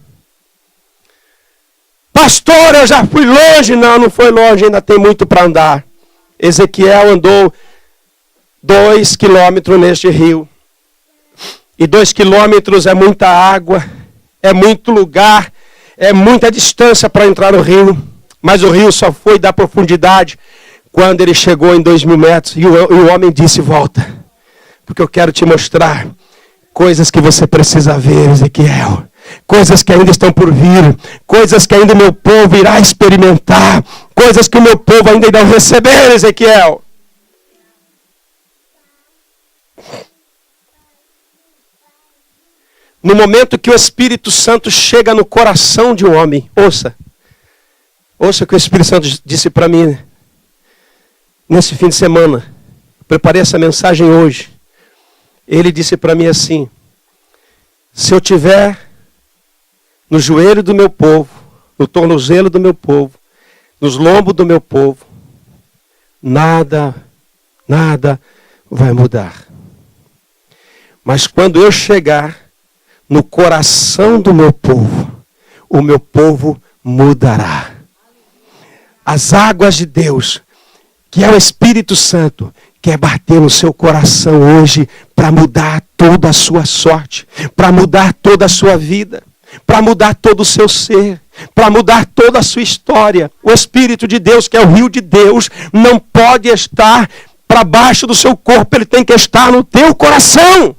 Pastor, eu já fui longe. Não foi longe, ainda tem muito para andar. Ezequiel andou 2 quilômetros neste rio. E 2 quilômetros é muita água, é muito lugar, é muita distância para entrar no rio. Mas o rio só foi dar profundidade quando ele chegou em 2.000 metros. E o homem disse: volta, porque eu quero te mostrar coisas que você precisa ver, Ezequiel. Coisas que ainda estão por vir, coisas que ainda o meu povo irá experimentar, coisas que o meu povo ainda irá receber, Ezequiel. No momento que o Espírito Santo chega no coração de um homem, ouça o que o Espírito Santo disse para mim nesse fim de semana. Preparei essa mensagem hoje. Ele disse para mim assim: se eu tiver no joelho do meu povo, no tornozelo do meu povo, nos lombos do meu povo, nada vai mudar. Mas quando eu chegar no coração do meu povo, o meu povo mudará. As águas de Deus, que é o Espírito Santo, quer bater no seu coração hoje para mudar toda a sua sorte, para mudar toda a sua vida, para mudar todo o seu ser, para mudar toda a sua história. O Espírito de Deus, que é o rio de Deus, não pode estar para baixo do seu corpo, ele tem que estar no teu coração.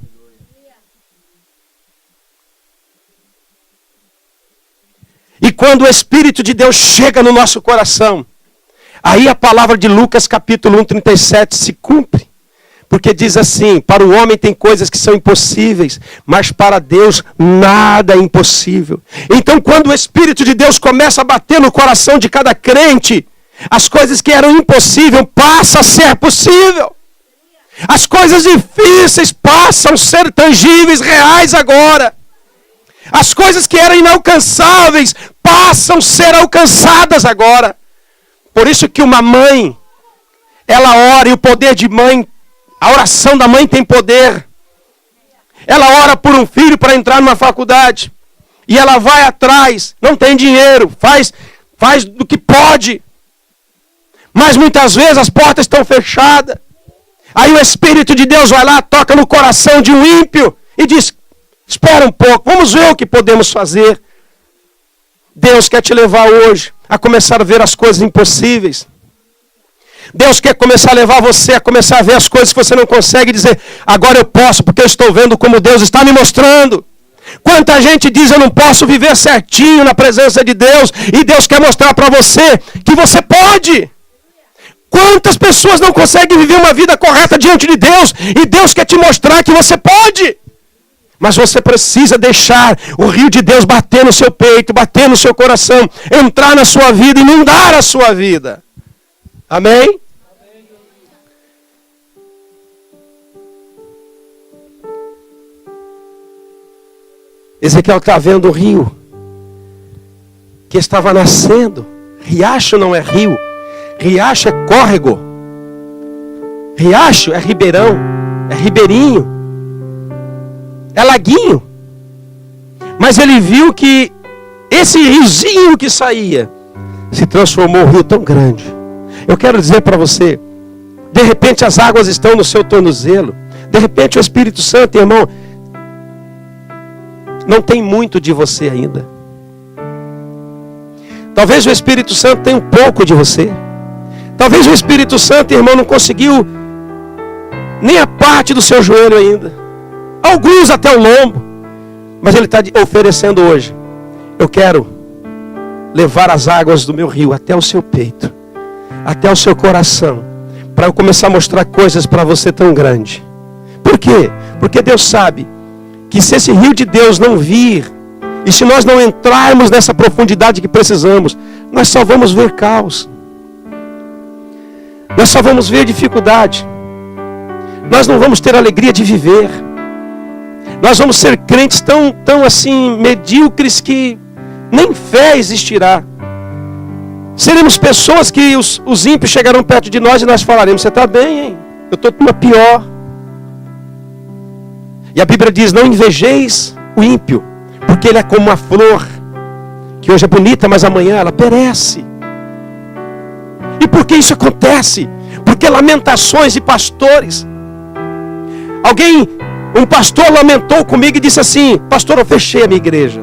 E quando o Espírito de Deus chega no nosso coração, aí a palavra de Lucas capítulo 1:37 se cumpre. Porque diz assim: para o homem tem coisas que são impossíveis, mas para Deus nada é impossível. Então quando o Espírito de Deus começa a bater no coração de cada crente, as coisas que eram impossíveis passam a ser possível. As coisas difíceis passam a ser tangíveis, reais agora. As coisas que eram inalcançáveis passam a ser alcançadas agora. Por isso que uma mãe, ela ora, e o poder de mãe, a oração da mãe tem poder. Ela ora por um filho para entrar numa faculdade. E ela vai atrás, não tem dinheiro, faz do que pode. Mas muitas vezes as portas estão fechadas. Aí o Espírito de Deus vai lá, toca no coração de um ímpio e diz: espera um pouco, vamos ver o que podemos fazer. Deus quer te levar hoje a começar a ver as coisas impossíveis. Deus quer começar a levar você a começar a ver as coisas que você não consegue dizer: agora eu posso, porque eu estou vendo como Deus está me mostrando. Quanta gente diz: eu não posso viver certinho na presença de Deus, e Deus quer mostrar para você que você pode. Quantas pessoas não conseguem viver uma vida correta diante de Deus, e Deus quer te mostrar que você pode. Mas você precisa deixar o rio de Deus bater no seu peito, bater no seu coração, entrar na sua vida, inundar a sua vida. Amém? Ezequiel está vendo o rio que estava nascendo. Riacho não é rio. Riacho é córrego. Riacho é ribeirão. É ribeirinho. É laguinho. Mas ele viu que esse riozinho que saía se transformou em um rio tão grande. Eu quero dizer para você, de repente as águas estão no seu tornozelo. De repente o Espírito Santo, irmão, não tem muito de você ainda. Talvez o Espírito Santo tenha um pouco de você. Talvez o Espírito Santo, irmão, não conseguiu nem a parte do seu joelho ainda. Alguns até o lombo. Mas ele está oferecendo hoje: eu quero levar as águas do meu rio até o seu peito, até o seu coração, para eu começar a mostrar coisas para você tão grande. Por quê? Porque Deus sabe que se esse rio de Deus não vir, e se nós não entrarmos nessa profundidade que precisamos, nós só vamos ver caos. Nós só vamos ver dificuldade. Nós não vamos ter alegria de viver. Nós vamos ser crentes tão assim, medíocres, que nem fé existirá. Seremos pessoas que os ímpios chegarão perto de nós e nós falaremos: você está bem, hein? Eu estou com uma pior. E a Bíblia diz: não invejeis o ímpio, porque ele é como uma flor, que hoje é bonita, mas amanhã ela perece. E por que isso acontece? Porque lamentações de pastores. Um pastor lamentou comigo e disse assim: pastor, eu fechei a minha igreja.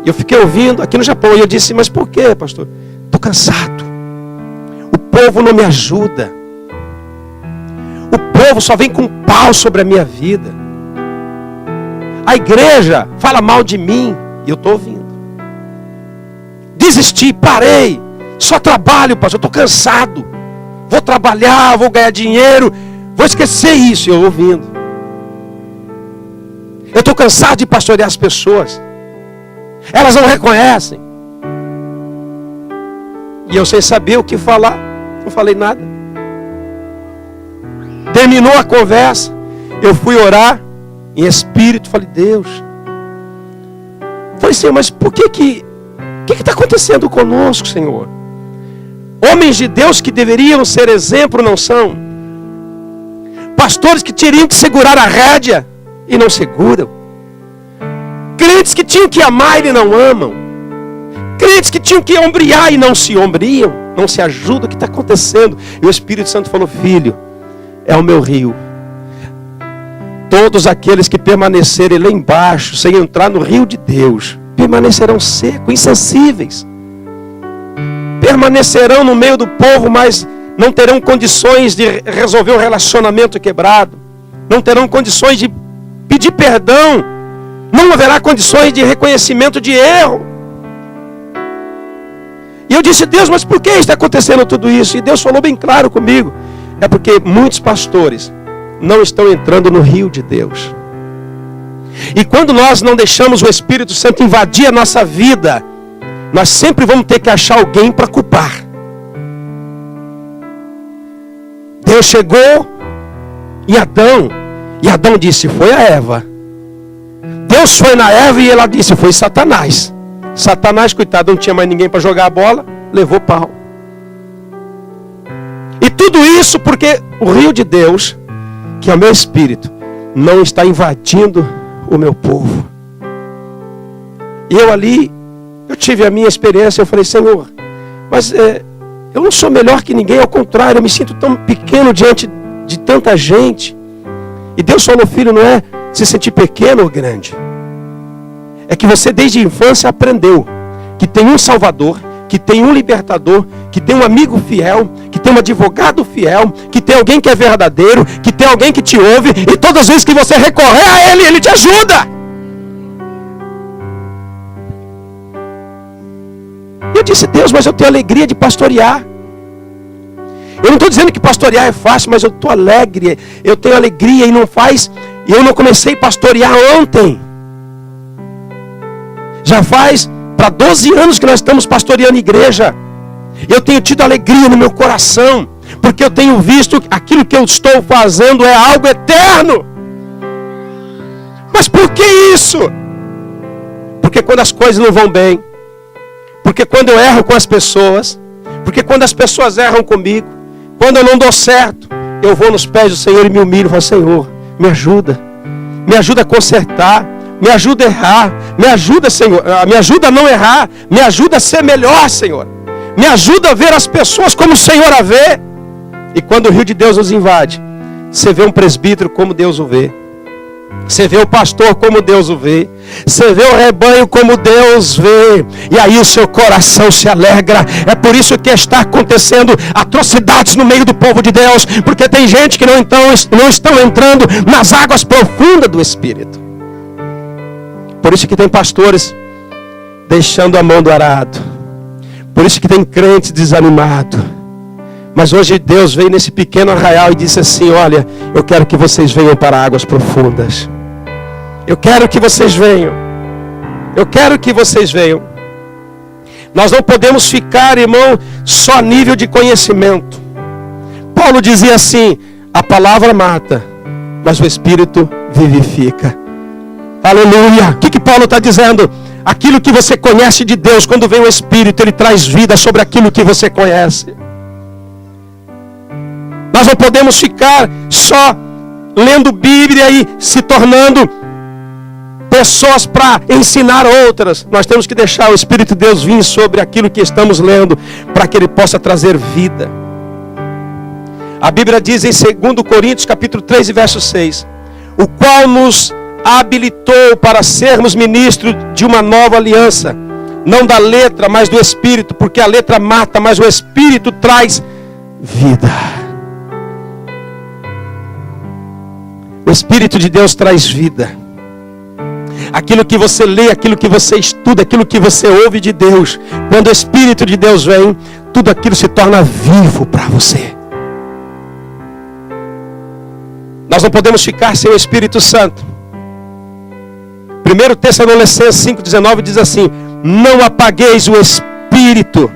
E eu fiquei ouvindo aqui no Japão, e eu disse: mas por quê, pastor? Estou cansado. O povo não me ajuda. O povo só vem com pau sobre a minha vida. A igreja fala mal de mim, e eu estou ouvindo. Desisti, parei. Só trabalho, pastor, eu estou cansado. Vou trabalhar, vou ganhar dinheiro, vou esquecer isso, e eu ouvindo. Eu estou cansado de pastorear as pessoas. Elas não reconhecem. E eu sem saber o que falar, não falei nada. Terminou a conversa, eu fui orar em espírito, falei: Deus. Falei: Senhor, mas por que está acontecendo conosco, Senhor? Homens de Deus que deveriam ser exemplo não são. Pastores que teriam que segurar a rédea e não seguram. Crentes que tinham que amar e não amam. Crentes que tinham que ombrear e não se ombriam, não se ajudam. O que está acontecendo? E o Espírito Santo falou: filho, é o meu rio. Todos aqueles que permanecerem lá embaixo, sem entrar no rio de Deus, permanecerão secos, insensíveis. Permanecerão no meio do povo, mas não terão condições de resolver o relacionamento quebrado. Não terão condições de pedir perdão. Não haverá condições de reconhecimento de erro. E eu disse: Deus, mas por que está acontecendo tudo isso? E Deus falou bem claro comigo: é porque muitos pastores não estão entrando no rio de Deus. E quando nós não deixamos o Espírito Santo invadir a nossa vida, nós sempre vamos ter que achar alguém para culpar. Deus chegou em Adão, e Adão disse, foi a Eva. Deus foi na Eva e ela disse, foi Satanás. Satanás, coitado, não tinha mais ninguém para jogar a bola, levou pau. E tudo isso porque o rio de Deus, que é o meu espírito, não está invadindo o meu povo. E eu ali, eu tive a minha experiência, eu falei, Senhor, mas eu não sou melhor que ninguém, ao contrário, eu me sinto tão pequeno diante de tanta gente. E Deus falou, filho, não é se sentir pequeno ou grande. É que você desde a infância aprendeu que tem um Salvador, que tem um libertador, que tem um amigo fiel, que tem um advogado fiel, que tem alguém que é verdadeiro, que tem alguém que te ouve, e todas as vezes que você recorrer a Ele, Ele te ajuda. E eu disse, Deus, mas eu tenho alegria de pastorear. Eu não estou dizendo que pastorear é fácil, mas eu estou alegre, eu tenho alegria e não faz. E eu não comecei a pastorear ontem. Já faz para 12 anos que nós estamos pastoreando igreja. Eu tenho tido alegria no meu coração, porque eu tenho visto que aquilo que eu estou fazendo é algo eterno. Mas por que isso? Porque quando as coisas não vão bem, porque quando eu erro com as pessoas, porque quando as pessoas erram comigo, quando eu não dou certo, eu vou nos pés do Senhor e me humilho e falo, Senhor, me ajuda a consertar, me ajuda a errar, me ajuda, Senhor, me ajuda a não errar, me ajuda a ser melhor, Senhor, me ajuda a ver as pessoas como o Senhor a vê. E quando o rio de Deus nos invade, você vê um presbítero como Deus o vê, você vê o pastor como Deus o vê, você vê o rebanho como Deus vê, e aí o seu coração se alegra. É por isso que está acontecendo atrocidades no meio do povo de Deus, porque tem gente que não estão entrando nas águas profundas do Espírito. Por isso que tem pastores deixando a mão do arado, por isso que tem crentes desanimados. Mas hoje Deus veio nesse pequeno arraial e disse assim, olha, eu quero que vocês venham para águas profundas. Eu quero que vocês venham. Eu quero que vocês venham. Nós não podemos ficar, irmão, só a nível de conhecimento. Paulo dizia assim, a palavra mata, mas o Espírito vivifica. Aleluia. O que Paulo está dizendo? Aquilo que você conhece de Deus, quando vem o Espírito, ele traz vida sobre aquilo que você conhece. Nós não podemos ficar só lendo Bíblia e se tornando pessoas para ensinar outras. Nós temos que deixar o Espírito de Deus vir sobre aquilo que estamos lendo, para que ele possa trazer vida. A Bíblia diz em 2 Coríntios capítulo 3 e verso 6, o qual nos habilitou para sermos ministros de uma nova aliança, não da letra, mas do Espírito, porque a letra mata, mas o Espírito traz vida. O Espírito de Deus traz vida. Aquilo que você lê, aquilo que você estuda, aquilo que você ouve de Deus, quando o Espírito de Deus vem, tudo aquilo se torna vivo para você. Nós não podemos ficar sem o Espírito Santo. 1 Tessalonicenses 5,19 diz assim, não apagueis o Espírito.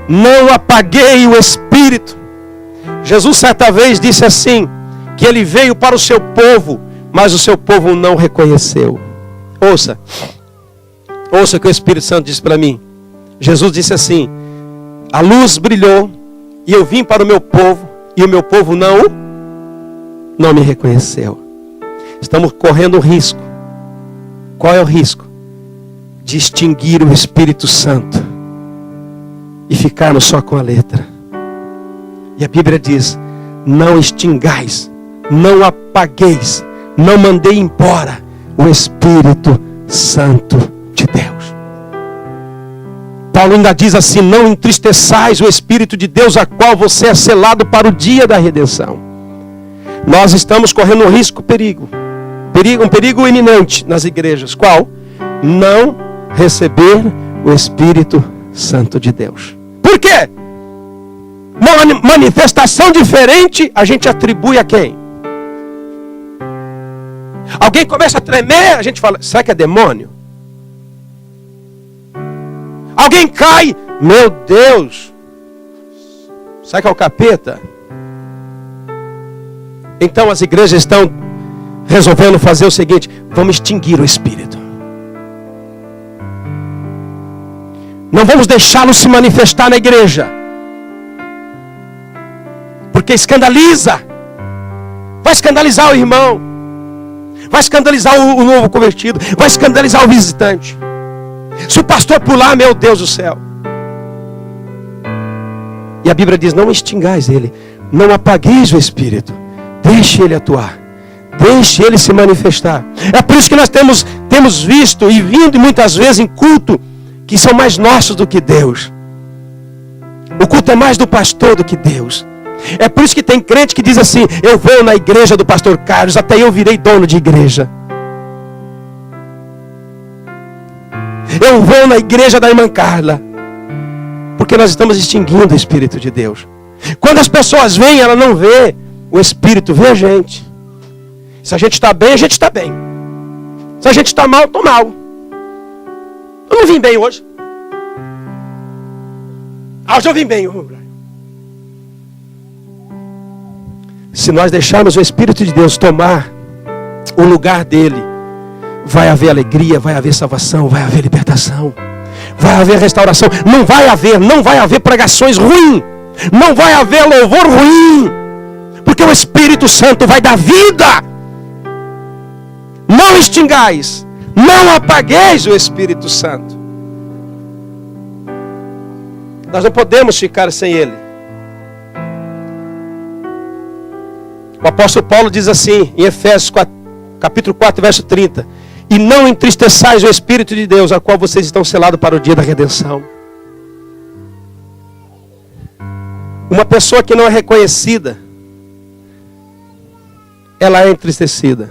Não apaguei o Espírito. Jesus certa vez disse assim, que ele veio para o seu povo, mas o seu povo não reconheceu. Ouça o que o Espírito Santo disse para mim. Jesus disse assim, a luz brilhou, e eu vim para o meu povo, e o meu povo não me reconheceu. Estamos correndo um risco. Qual é o risco? De extinguir o Espírito Santo e ficarmos só com a letra. E a Bíblia diz, não extingais, não apagueis, não mandei embora o Espírito Santo de Deus. Paulo ainda diz assim, não entristeçais o Espírito de Deus, a qual você é selado para o dia da redenção. Nós estamos correndo um risco, um perigo iminente nas igrejas. Qual? Não receber o Espírito Santo de Deus. Por quê? Uma manifestação diferente a gente atribui a quem? Alguém começa a tremer, a gente fala, será que é demônio? Alguém cai, meu Deus, será que é o capeta? Então as igrejas estão resolvendo fazer o seguinte: vamos extinguir o Espírito. Não vamos deixá-lo se manifestar na igreja, porque escandaliza. Vai escandalizar o irmão, vai escandalizar o novo convertido, vai escandalizar o visitante. Se o pastor pular, meu Deus do céu. E a Bíblia diz: não extingais ele, não apagueis o Espírito, deixe ele atuar, deixe ele se manifestar. É por isso que nós temos visto e vindo muitas vezes em culto que são mais nossos do que Deus. O culto é mais do pastor do que Deus. É por isso que tem crente que diz assim: eu vou na igreja do pastor Carlos, até eu virei dono de igreja. Eu vou na igreja da irmã Carla, porque nós estamos extinguindo o Espírito de Deus. Quando as pessoas vêm, ela não vê o Espírito, vê a gente. Se a gente está bem, a gente está bem. Se a gente está mal, eu estou mal. Eu não vim bem hoje. Hoje eu vim bem. Se nós deixarmos o Espírito de Deus tomar o lugar dele, vai haver alegria, vai haver salvação, vai haver libertação, vai haver restauração. Não vai haver pregações ruins, não vai haver louvor ruim, porque o Espírito Santo vai dar vida. Não extingais, não apagueis o Espírito Santo. Nós não podemos ficar sem ele. O apóstolo Paulo diz assim, em Efésios capítulo 4, verso 30. E não entristeçais o Espírito de Deus, a qual vocês estão selados para o dia da redenção. Uma pessoa que não é reconhecida, ela é entristecida.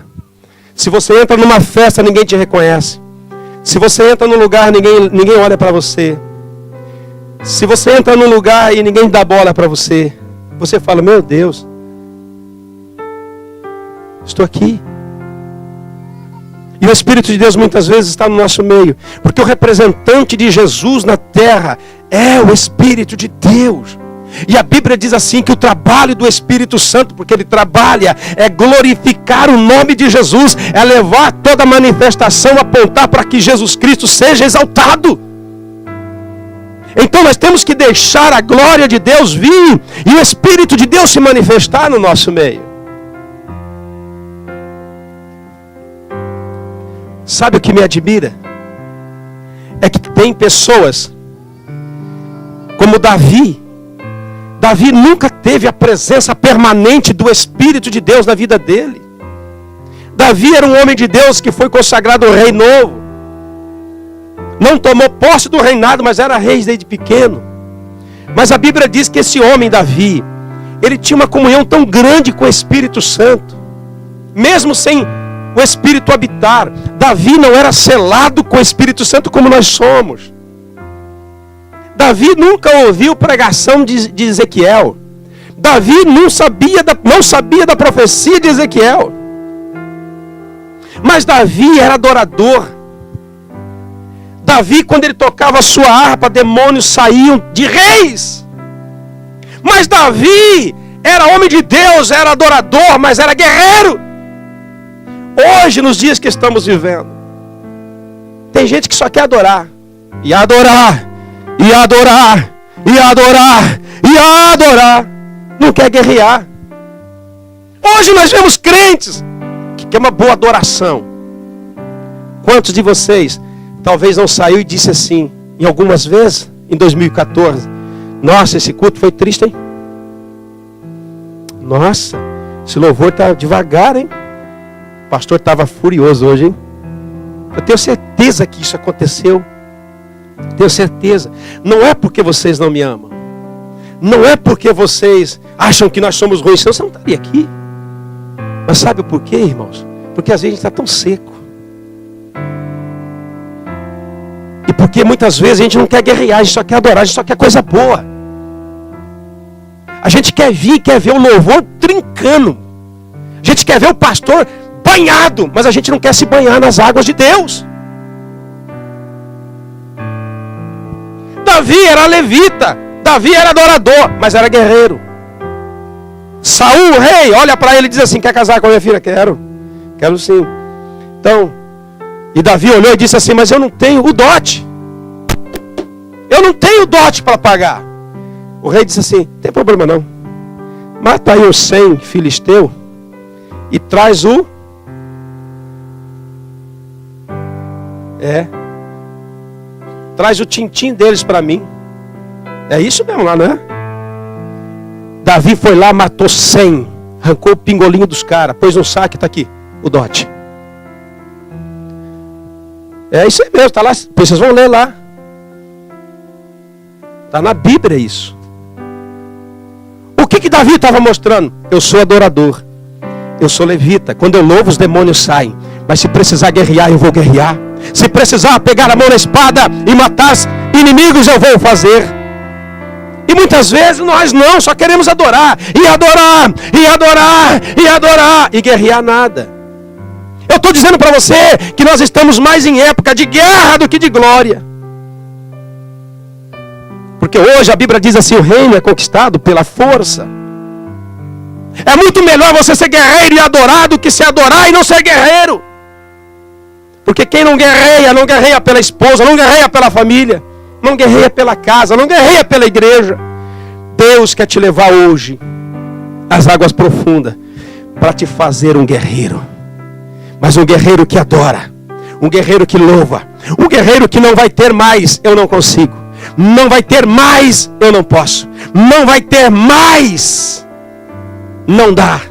Se você entra numa festa, ninguém te reconhece. Se você entra num lugar, ninguém olha para você. Se você entra num lugar e ninguém dá bola para você, você fala: meu Deus, estou aqui. E o Espírito de Deus muitas vezes está no nosso meio, porque o representante de Jesus na terra é o Espírito de Deus. E a Bíblia diz assim, que o trabalho do Espírito Santo, porque ele trabalha, é glorificar o nome de Jesus, é levar toda a manifestação, apontar para que Jesus Cristo seja exaltado. Então nós temos que deixar a glória de Deus vir e o Espírito de Deus se manifestar no nosso meio. Sabe o que me admira? É que tem pessoas como Davi. Davi nunca teve a presença permanente do Espírito de Deus na vida dele. Davi era um homem de Deus que foi consagrado rei novo. Não tomou posse do reinado, mas era rei desde pequeno. Mas a Bíblia diz que esse homem Davi, ele tinha uma comunhão tão grande com o Espírito Santo, mesmo sem o Espírito habitar. Davi não era selado com o Espírito Santo como nós somos. Davi nunca ouviu pregação de Ezequiel. Davi não sabia da profecia de Ezequiel. Mas Davi era adorador. Davi, quando ele tocava a sua harpa, demônios saíam de reis. Mas Davi era homem de Deus, era adorador, mas era guerreiro. Hoje, nos dias que estamos vivendo, tem gente que só quer adorar. E adorar, e adorar, e adorar, e adorar. Não quer guerrear. Hoje nós vemos crentes que quer uma boa adoração. Quantos de vocês talvez não saiu e disse assim, em algumas vezes, em 2014, nossa, esse culto foi triste, hein? Nossa, esse louvor está devagar, hein? O pastor estava furioso hoje, hein? Eu tenho certeza que isso aconteceu. Tenho certeza. Não é porque vocês não me amam. Não é porque vocês acham que nós somos ruins. Senão você não estaria aqui. Mas sabe por quê, irmãos? Porque às vezes a gente está tão seco. E porque muitas vezes a gente não quer guerrear, a gente só quer adorar, a gente só quer coisa boa. A gente quer vir, quer ver o louvor trincando. A gente quer ver o pastor banhado, mas a gente não quer se banhar nas águas de Deus. Davi era levita, Davi era adorador, mas era guerreiro. Saul, o rei, olha para ele e diz assim: quer casar com a minha filha? Quero sim. Então, e Davi olhou e disse assim: mas eu não tenho o dote. Eu não tenho dote para pagar. O rei disse assim: não tem problema não. Mata aí os 100 filisteu e traz traz o tintim deles para mim. É isso mesmo lá, não é? Davi foi lá, matou 100, arrancou o pingolinho dos caras, pôs no saco e está aqui o dote. É isso aí mesmo, está lá, vocês vão ler lá. Está na Bíblia isso. O que Davi estava mostrando? Eu sou adorador, eu sou levita, quando eu louvo os demônios saem. Mas se precisar guerrear, eu vou guerrear. Se precisar pegar a mão na espada e matar os inimigos, eu vou fazer. E muitas vezes nós não, só queremos adorar, e adorar, e adorar, e adorar, e guerrear nada. Eu estou dizendo para você que nós estamos mais em época de guerra do que de glória. Porque hoje a Bíblia diz assim: o reino é conquistado pela força. É muito melhor você ser guerreiro e adorar do que se adorar e não ser guerreiro. Porque quem não guerreia pela esposa, não guerreia pela família, não guerreia pela casa, não guerreia pela igreja. Deus quer te levar hoje às águas profundas para te fazer um guerreiro. Mas um guerreiro que adora, um guerreiro que louva, um guerreiro que não vai ter mais, eu não consigo. Não vai ter mais, eu não posso. Não vai ter mais, não dá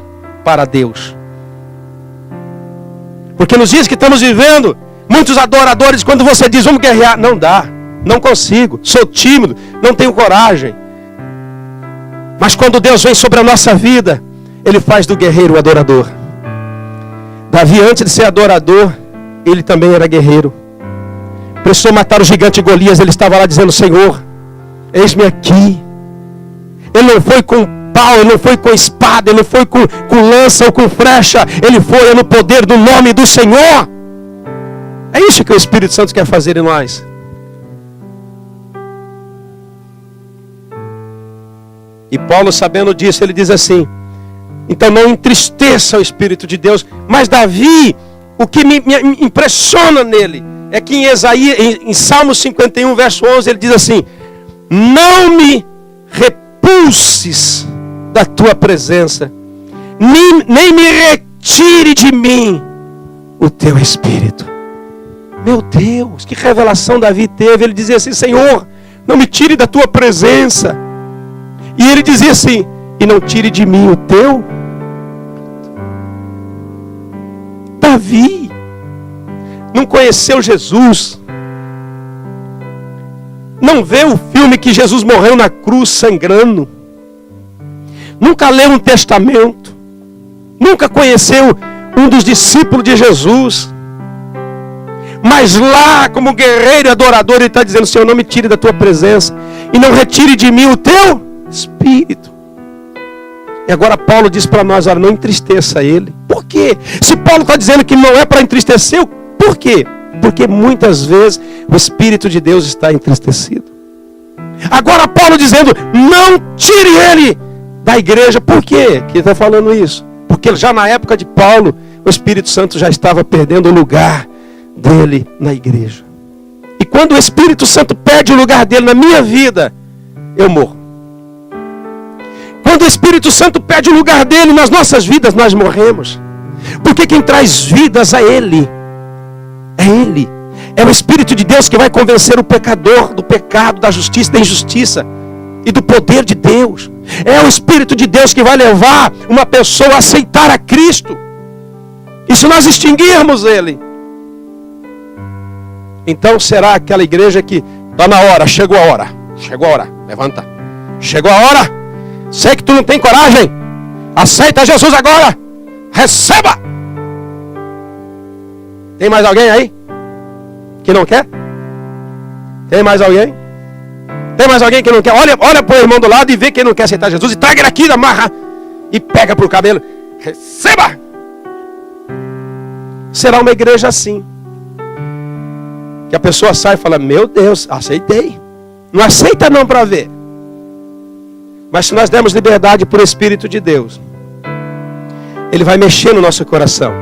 para Deus. Porque nos dias que estamos vivendo, muitos adoradores, quando você diz vamos guerrear, não dá. Não consigo, sou tímido, não tenho coragem. Mas quando Deus vem sobre a nossa vida, Ele faz do guerreiro o adorador. Davi, antes de ser adorador, ele também era guerreiro. Precisou matar o gigante Golias, ele estava lá dizendo: Senhor, eis-me aqui. Ele não foi com pau, ele não foi com espada, ele não foi com lança ou com flecha, ele foi no poder do nome do Senhor. É isso que o Espírito Santo quer fazer em nós. E Paulo, sabendo disso, ele diz assim: então não entristeça o Espírito de Deus. Mas Davi, o que me impressiona nele é que em Salmo 51, verso 11, ele diz assim: não me repulses da tua presença, nem me retire de mim o teu Espírito. Meu Deus, que revelação Davi teve. Ele dizia assim: Senhor, não me tire da tua presença. E ele dizia assim: e não tire de mim o teu. Davi não conheceu Jesus, não vê o filme que Jesus morreu na cruz sangrando, nunca leu um testamento, nunca conheceu um dos discípulos de Jesus. Mas lá, como guerreiro e adorador, ele está dizendo: Senhor, não me tire da tua presença e não retire de mim o teu Espírito. E agora Paulo diz para nós: olha, não entristeça ele. Por quê? Se Paulo está dizendo que não é para entristecer, por quê? Porque muitas vezes o Espírito de Deus está entristecido. Agora Paulo dizendo: não tire ele da igreja. Por quê que ele está falando isso? Porque já na época de Paulo, o Espírito Santo já estava perdendo o lugar dele na igreja. E quando o Espírito Santo perde o lugar dele na minha vida, eu morro. Quando o Espírito Santo perde o lugar dele nas nossas vidas, nós morremos. Porque quem traz vidas é Ele. É Ele. É o Espírito de Deus que vai convencer o pecador do pecado, da justiça, da injustiça e do poder de Deus. É o Espírito de Deus que vai levar uma pessoa a aceitar a Cristo. E se nós extinguirmos Ele, então será aquela igreja que está na hora, chegou a hora, levanta, chegou a hora. Sei que tu não tem coragem, aceita Jesus agora, receba. Tem mais alguém aí que não quer? Tem mais alguém? Tem mais alguém que não quer? Olha para o irmão do lado e vê quem não quer aceitar Jesus e traga ele aqui, amarra e pega para o cabelo, receba. Será uma igreja assim, que a pessoa sai e fala: meu Deus, aceitei. Não aceita não para ver. Mas se nós dermos liberdade por Espírito de Deus, Ele vai mexer no nosso coração.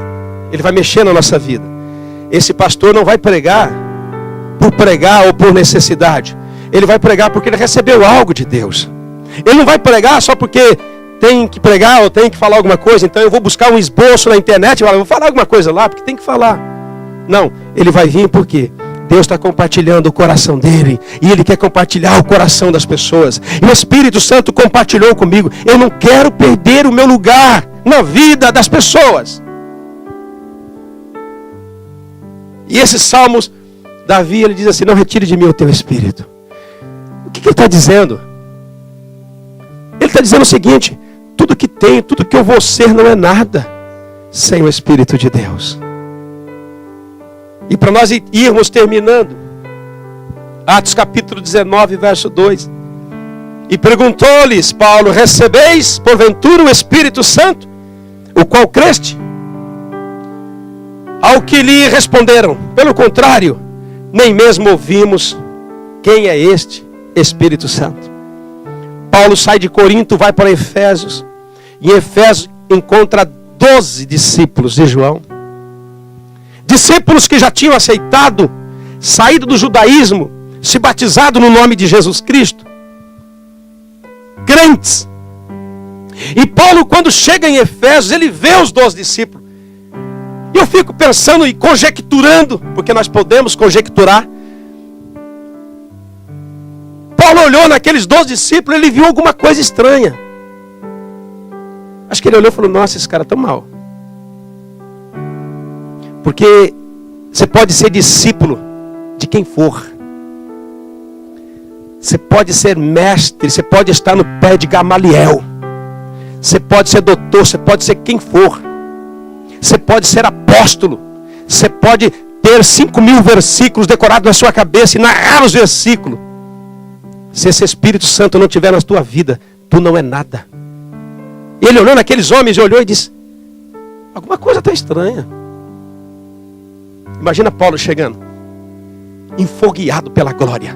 Ele vai mexer na nossa vida. Esse pastor não vai pregar por pregar ou por necessidade. Ele vai pregar porque ele recebeu algo de Deus. Ele não vai pregar só porque tem que pregar ou tem que falar alguma coisa. Então eu vou buscar um esboço na internet e vou falar alguma coisa lá porque tem que falar. Não, ele vai vir porque Deus está compartilhando o coração dele. E Ele quer compartilhar o coração das pessoas. E o Espírito Santo compartilhou comigo. Eu não quero perder o meu lugar na vida das pessoas. E esses salmos, Davi, ele diz assim: não retire de mim o teu Espírito. O que ele está dizendo? Ele está dizendo o seguinte: tudo que tenho, tudo que eu vou ser não é nada sem o Espírito de Deus. E para nós irmos terminando, Atos capítulo 19, verso 2. E perguntou-lhes Paulo: recebeis porventura o Espírito Santo, o qual creste? Ao que lhe responderam: pelo contrário, nem mesmo ouvimos quem é este Espírito Santo. Paulo sai de Corinto, vai para Efésios. E em Efésios encontra 12 discípulos de João. Discípulos que já tinham aceitado, saído do judaísmo, se batizado no nome de Jesus Cristo. Crentes. E Paulo, quando chega em Efésios, ele vê os 12 discípulos. E eu fico pensando e conjecturando, porque nós podemos conjecturar. Paulo olhou naqueles 12 discípulos, ele viu alguma coisa estranha. Acho que ele olhou e falou: nossa, esses caras estão mal. Porque você pode ser discípulo de quem for. Você pode ser mestre, você pode estar no pé de Gamaliel. Você pode ser doutor, você pode ser quem for. Você pode ser apóstolo. Você pode ter 5.000 versículos decorados na sua cabeça e narrar os versículos. Se esse Espírito Santo não estiver na tua vida, tu não é nada. Ele olhou naqueles homens, olhou e disse: alguma coisa está estranha. Imagina Paulo chegando, enfogueado pela glória.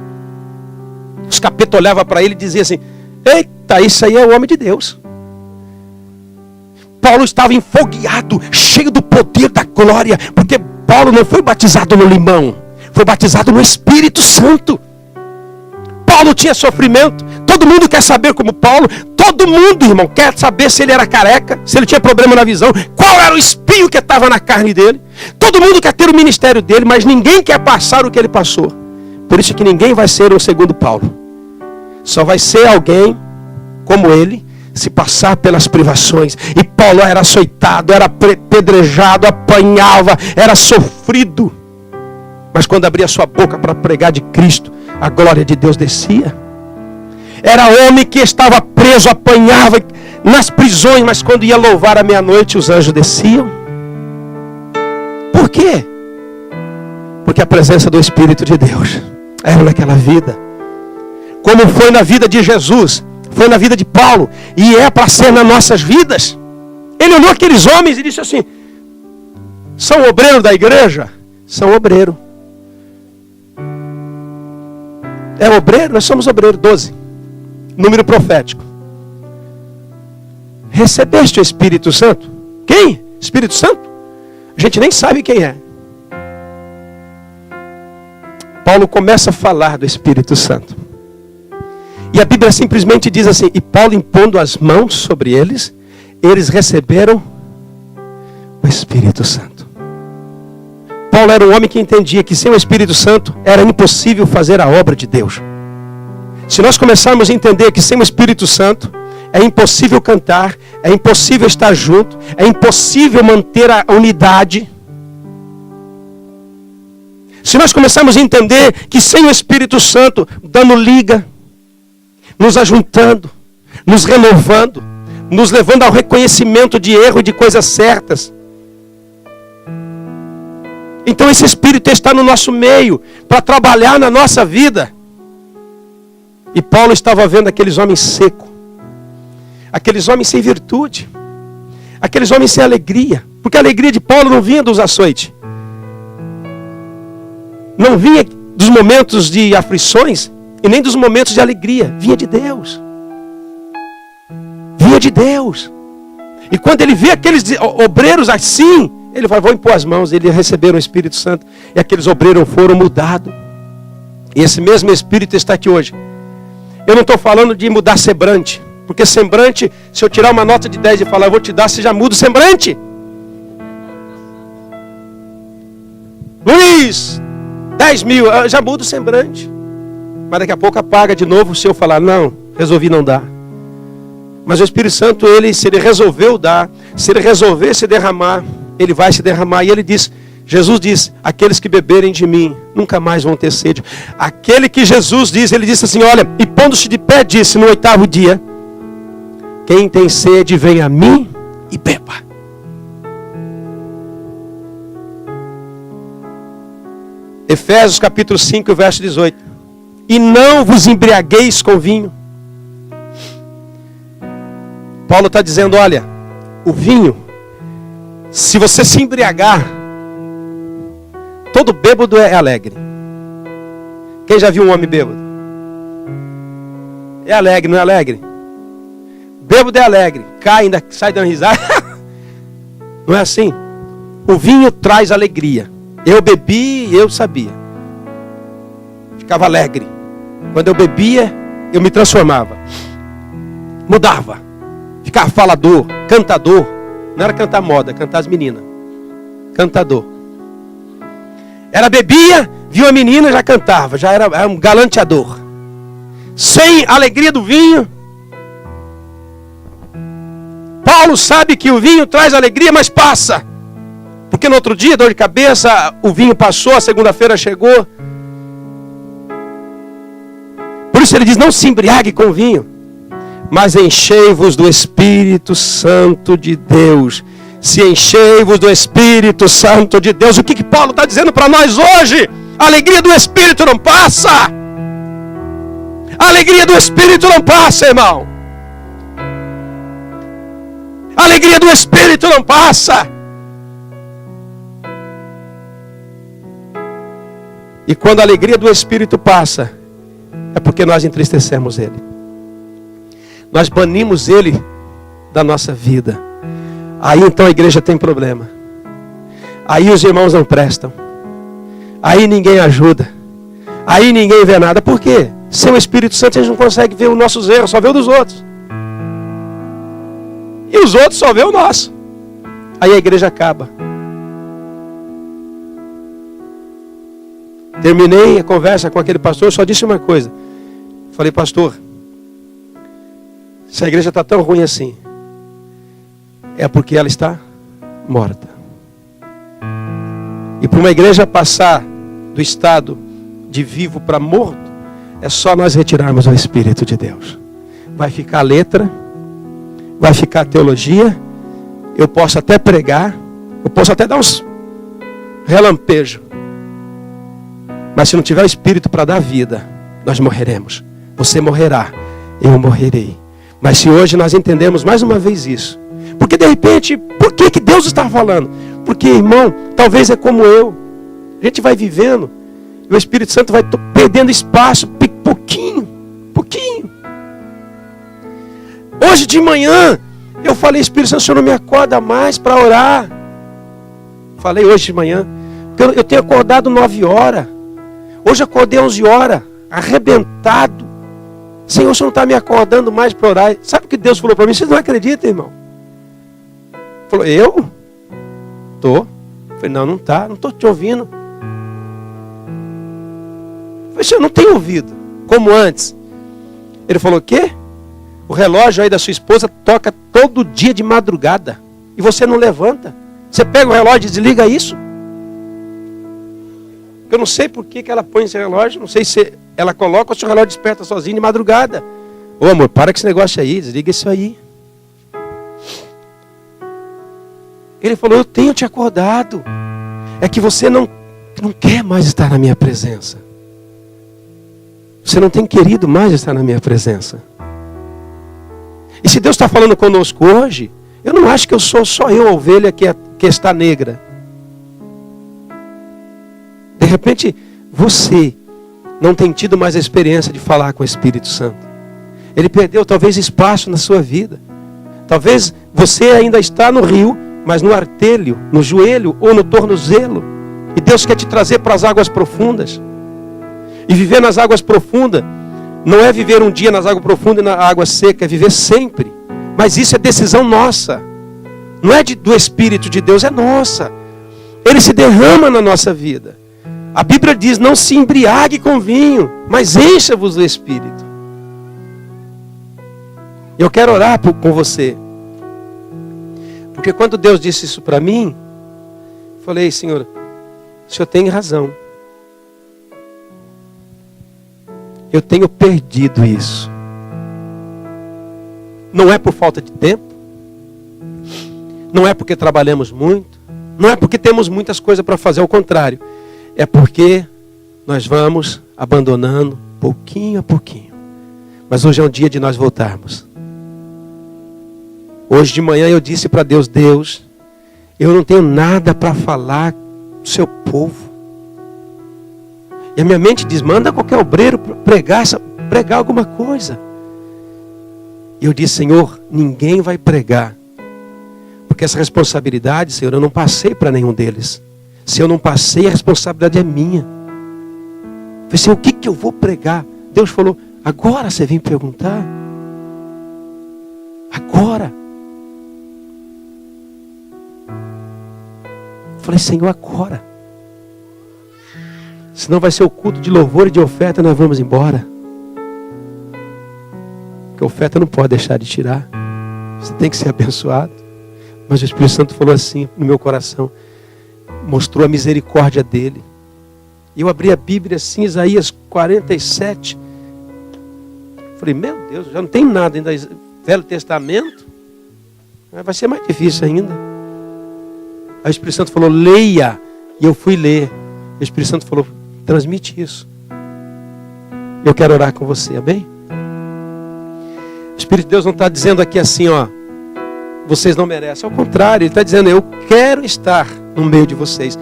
Os capetas olhavam para ele e diziam assim: eita, isso aí é o homem de Deus. Paulo estava enfogueado, cheio do poder da glória, porque Paulo não foi batizado no limão, foi batizado no Espírito Santo. Paulo tinha sofrimento. Todo mundo quer saber como Paulo. Todo mundo, irmão, quer saber se ele era careca, se ele tinha problema na visão, qual era o espinho que estava na carne dele. Todo mundo quer ter o ministério dele, mas ninguém quer passar o que ele passou. Por isso que ninguém vai ser um segundo Paulo. Só vai ser alguém como ele, se passar pelas privações. E Paulo era açoitado, era pedrejado, apanhava, era sofrido. Mas quando abria sua boca para pregar de Cristo, a glória de Deus descia. Era homem que estava preso, apanhava nas prisões, mas quando ia louvar à meia-noite, os anjos desciam. Por quê? Porque a presença do Espírito de Deus era naquela vida. Como foi na vida de Jesus, foi na vida de Paulo, e é para ser nas nossas vidas. Ele olhou aqueles homens e disse assim: são obreiros da igreja? São obreiros. É obreiro? Nós somos obreiros. 12. Número profético. Recebeste o Espírito Santo? Quem? Espírito Santo? A gente nem sabe quem é. Paulo começa a falar do Espírito Santo. E a Bíblia simplesmente diz assim: e Paulo impondo as mãos sobre eles, eles receberam o Espírito Santo. Paulo era um homem que entendia que sem o Espírito Santo era impossível fazer a obra de Deus. Se nós começarmos a entender que sem o Espírito Santo é impossível cantar, é impossível estar junto, é impossível manter a unidade. Se nós começarmos a entender que sem o Espírito Santo, dando liga, nos ajuntando, nos renovando, nos levando ao reconhecimento de erro e de coisas certas. Então esse Espírito está no nosso meio, para trabalhar na nossa vida. E Paulo estava vendo aqueles homens secos, aqueles homens sem virtude, aqueles homens sem alegria, porque a alegria de Paulo não vinha dos açoites, não vinha dos momentos de aflições, e nem dos momentos de alegria, vinha de Deus. de Deus. E quando ele vê aqueles obreiros assim, ele vai, vou impor as mãos. Eles receberam o Espírito Santo. E aqueles obreiros foram mudados. E esse mesmo Espírito está aqui hoje. Eu não estou falando de mudar semblante. Porque semblante, se eu tirar uma nota de 10 e falar, eu vou te dar, você já muda o semblante. Luiz, 10 mil, já muda o semblante. Mas daqui a pouco apaga de novo se eu falar, não, resolvi não dar. Mas o Espírito Santo, se ele resolveu dar, se ele resolver se derramar, ele vai se derramar. E ele diz, Jesus diz, aqueles que beberem de mim, nunca mais vão ter sede. Aquele que Jesus diz, ele disse assim, olha, e pondo-se de pé, disse no 8º dia, quem tem sede, vem a mim e beba. Efésios capítulo 5, verso 18. E não vos embriagueis com vinho. Paulo está dizendo, olha, o vinho, se você se embriagar, todo bêbado é alegre. Quem já viu um homem bêbado? É alegre, não é alegre? Bêbado é alegre, cai, ainda sai dando risada. Não é assim? O vinho traz alegria. Eu bebi, eu sabia. Ficava alegre. Quando eu bebia, eu me transformava. Mudava. Ficava falador, cantador. Não era cantar moda, cantar as meninas. Cantador. Era bebia, viu a menina, já cantava. Já era um galanteador. Sem a alegria do vinho. Paulo sabe que o vinho traz alegria, mas passa. Porque no outro dia, dor de cabeça, o vinho passou, a segunda-feira chegou. Por isso ele diz, não se embriague com o vinho, mas enchei-vos do Espírito Santo de Deus. Se enchei-vos do Espírito Santo de Deus. O que Paulo está dizendo para nós hoje? A alegria do Espírito não passa. A alegria do Espírito não passa, irmão. A alegria do Espírito não passa. E quando a alegria do Espírito passa, é porque nós entristecemos Ele. Nós banimos Ele da nossa vida. Aí então a igreja tem problema. Aí os irmãos não prestam. Aí ninguém ajuda. Aí ninguém vê nada. Por quê? Sem o Espírito Santo a gente não consegue ver os nossos erros, só vê o dos outros. E os outros só vê o nosso. Aí a igreja acaba. Terminei a conversa com aquele pastor, só disse uma coisa. Falei, pastor, se a igreja está tão ruim assim, é porque ela está morta. E para uma igreja passar do estado de vivo para morto, é só nós retirarmos o Espírito de Deus. Vai ficar letra, vai ficar teologia, eu posso até pregar, eu posso até dar uns relampejos. Mas se não tiver o Espírito para dar vida, nós morreremos. Você morrerá, eu morrerei. Mas se hoje nós entendemos mais uma vez isso, porque de repente, por que Deus está falando? Porque, irmão, talvez é como eu. A gente vai vivendo, e o Espírito Santo vai perdendo espaço, pouquinho. Hoje de manhã, eu falei, Espírito Santo, o Senhor não me acorda mais para orar. Falei hoje de manhã, porque eu tenho acordado 9 horas. Hoje eu acordei 11 horas, arrebentado. Senhor, o Senhor não está me acordando mais para orar. Sabe o que Deus falou para mim? Vocês não acreditam, irmão? Falou, eu? Tô. Falei, não está, não estou te ouvindo. Falei, Senhor, não tenho ouvido, como antes. Ele falou, o quê? O relógio aí da sua esposa toca todo dia de madrugada. E você não levanta. Você pega o relógio e desliga isso? Eu não sei por que ela põe esse relógio. Não sei se ela coloca ou se o relógio desperta sozinho de madrugada. Ô amor, para com esse negócio aí. Desliga isso aí. Ele falou, eu tenho te acordado. É que você não quer mais estar na minha presença. Você não tem querido mais estar na minha presença. E se Deus está falando conosco hoje, eu não acho que eu sou só eu a ovelha que está negra. De repente, você não tem tido mais a experiência de falar com o Espírito Santo. Ele perdeu talvez espaço na sua vida. Talvez você ainda está no rio, mas no artelho, no joelho ou no tornozelo. E Deus quer te trazer para as águas profundas. E viver nas águas profundas não é viver um dia nas águas profundas e na água seca, é viver sempre. Mas isso é decisão nossa. Não é do Espírito de Deus, é nossa. Ele se derrama na nossa vida. A Bíblia diz, não se embriague com vinho, mas encha-vos do Espírito. Eu quero orar com você. Porque quando Deus disse isso para mim, eu falei, Senhor, o Senhor tem razão. Eu tenho perdido isso. Não é por falta de tempo. Não é porque trabalhamos muito. Não é porque temos muitas coisas para fazer, ao contrário. É porque nós vamos abandonando pouquinho a pouquinho. Mas hoje é um dia de nós voltarmos. Hoje de manhã eu disse para Deus, Deus, eu não tenho nada para falar do seu povo. E a minha mente diz, manda qualquer obreiro pregar alguma coisa. E eu disse, Senhor, ninguém vai pregar. Porque essa responsabilidade, Senhor, eu não passei para nenhum deles. Se eu não passei, a responsabilidade é minha. Eu falei, Senhor, o que eu vou pregar? Deus falou, agora você vem perguntar? Agora. Eu falei, Senhor, agora. Senão vai ser o culto de louvor e de oferta, nós vamos embora. Porque a oferta não pode deixar de tirar. Você tem que ser abençoado. Mas o Espírito Santo falou assim no meu coração. Mostrou a misericórdia dele. E eu abri a Bíblia assim, Isaías 47. Falei, meu Deus, já não tem nada ainda. Velho Testamento. Vai ser mais difícil ainda. Aí o Espírito Santo falou, leia. E eu fui ler. O Espírito Santo falou, transmite isso. Eu quero orar com você, amém? O Espírito de Deus não está dizendo aqui assim, ó, vocês não merecem. Ao contrário, Ele está dizendo, eu quero estar no meio de vocês.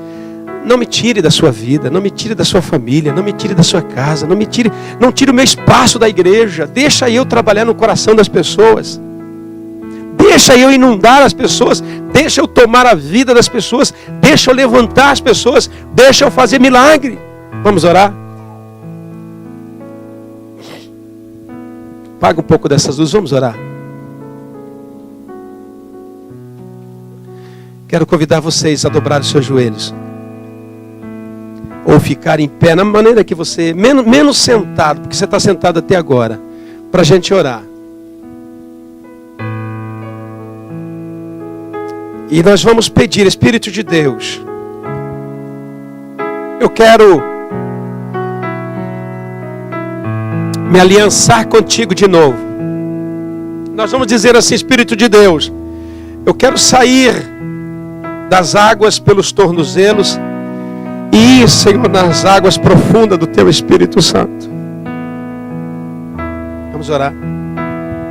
Não me tire da sua vida, não me tire da sua família, não me tire da sua casa, não tire o meu espaço da igreja. Deixa eu trabalhar no coração das pessoas. Deixa eu inundar as pessoas, deixa eu tomar a vida das pessoas, deixa eu levantar as pessoas, deixa eu fazer milagre. Vamos orar? Paga um pouco dessas luzes, vamos orar. Quero convidar vocês a dobrar os seus joelhos. Ou ficar em pé, na maneira que você, menos sentado, porque você está sentado até agora, para a gente orar. E nós vamos pedir, Espírito de Deus, eu quero me aliançar contigo de novo. Nós vamos dizer assim, Espírito de Deus, eu quero sair das águas pelos tornozelos e ir, Senhor, nas águas profundas do Teu Espírito Santo. Vamos orar.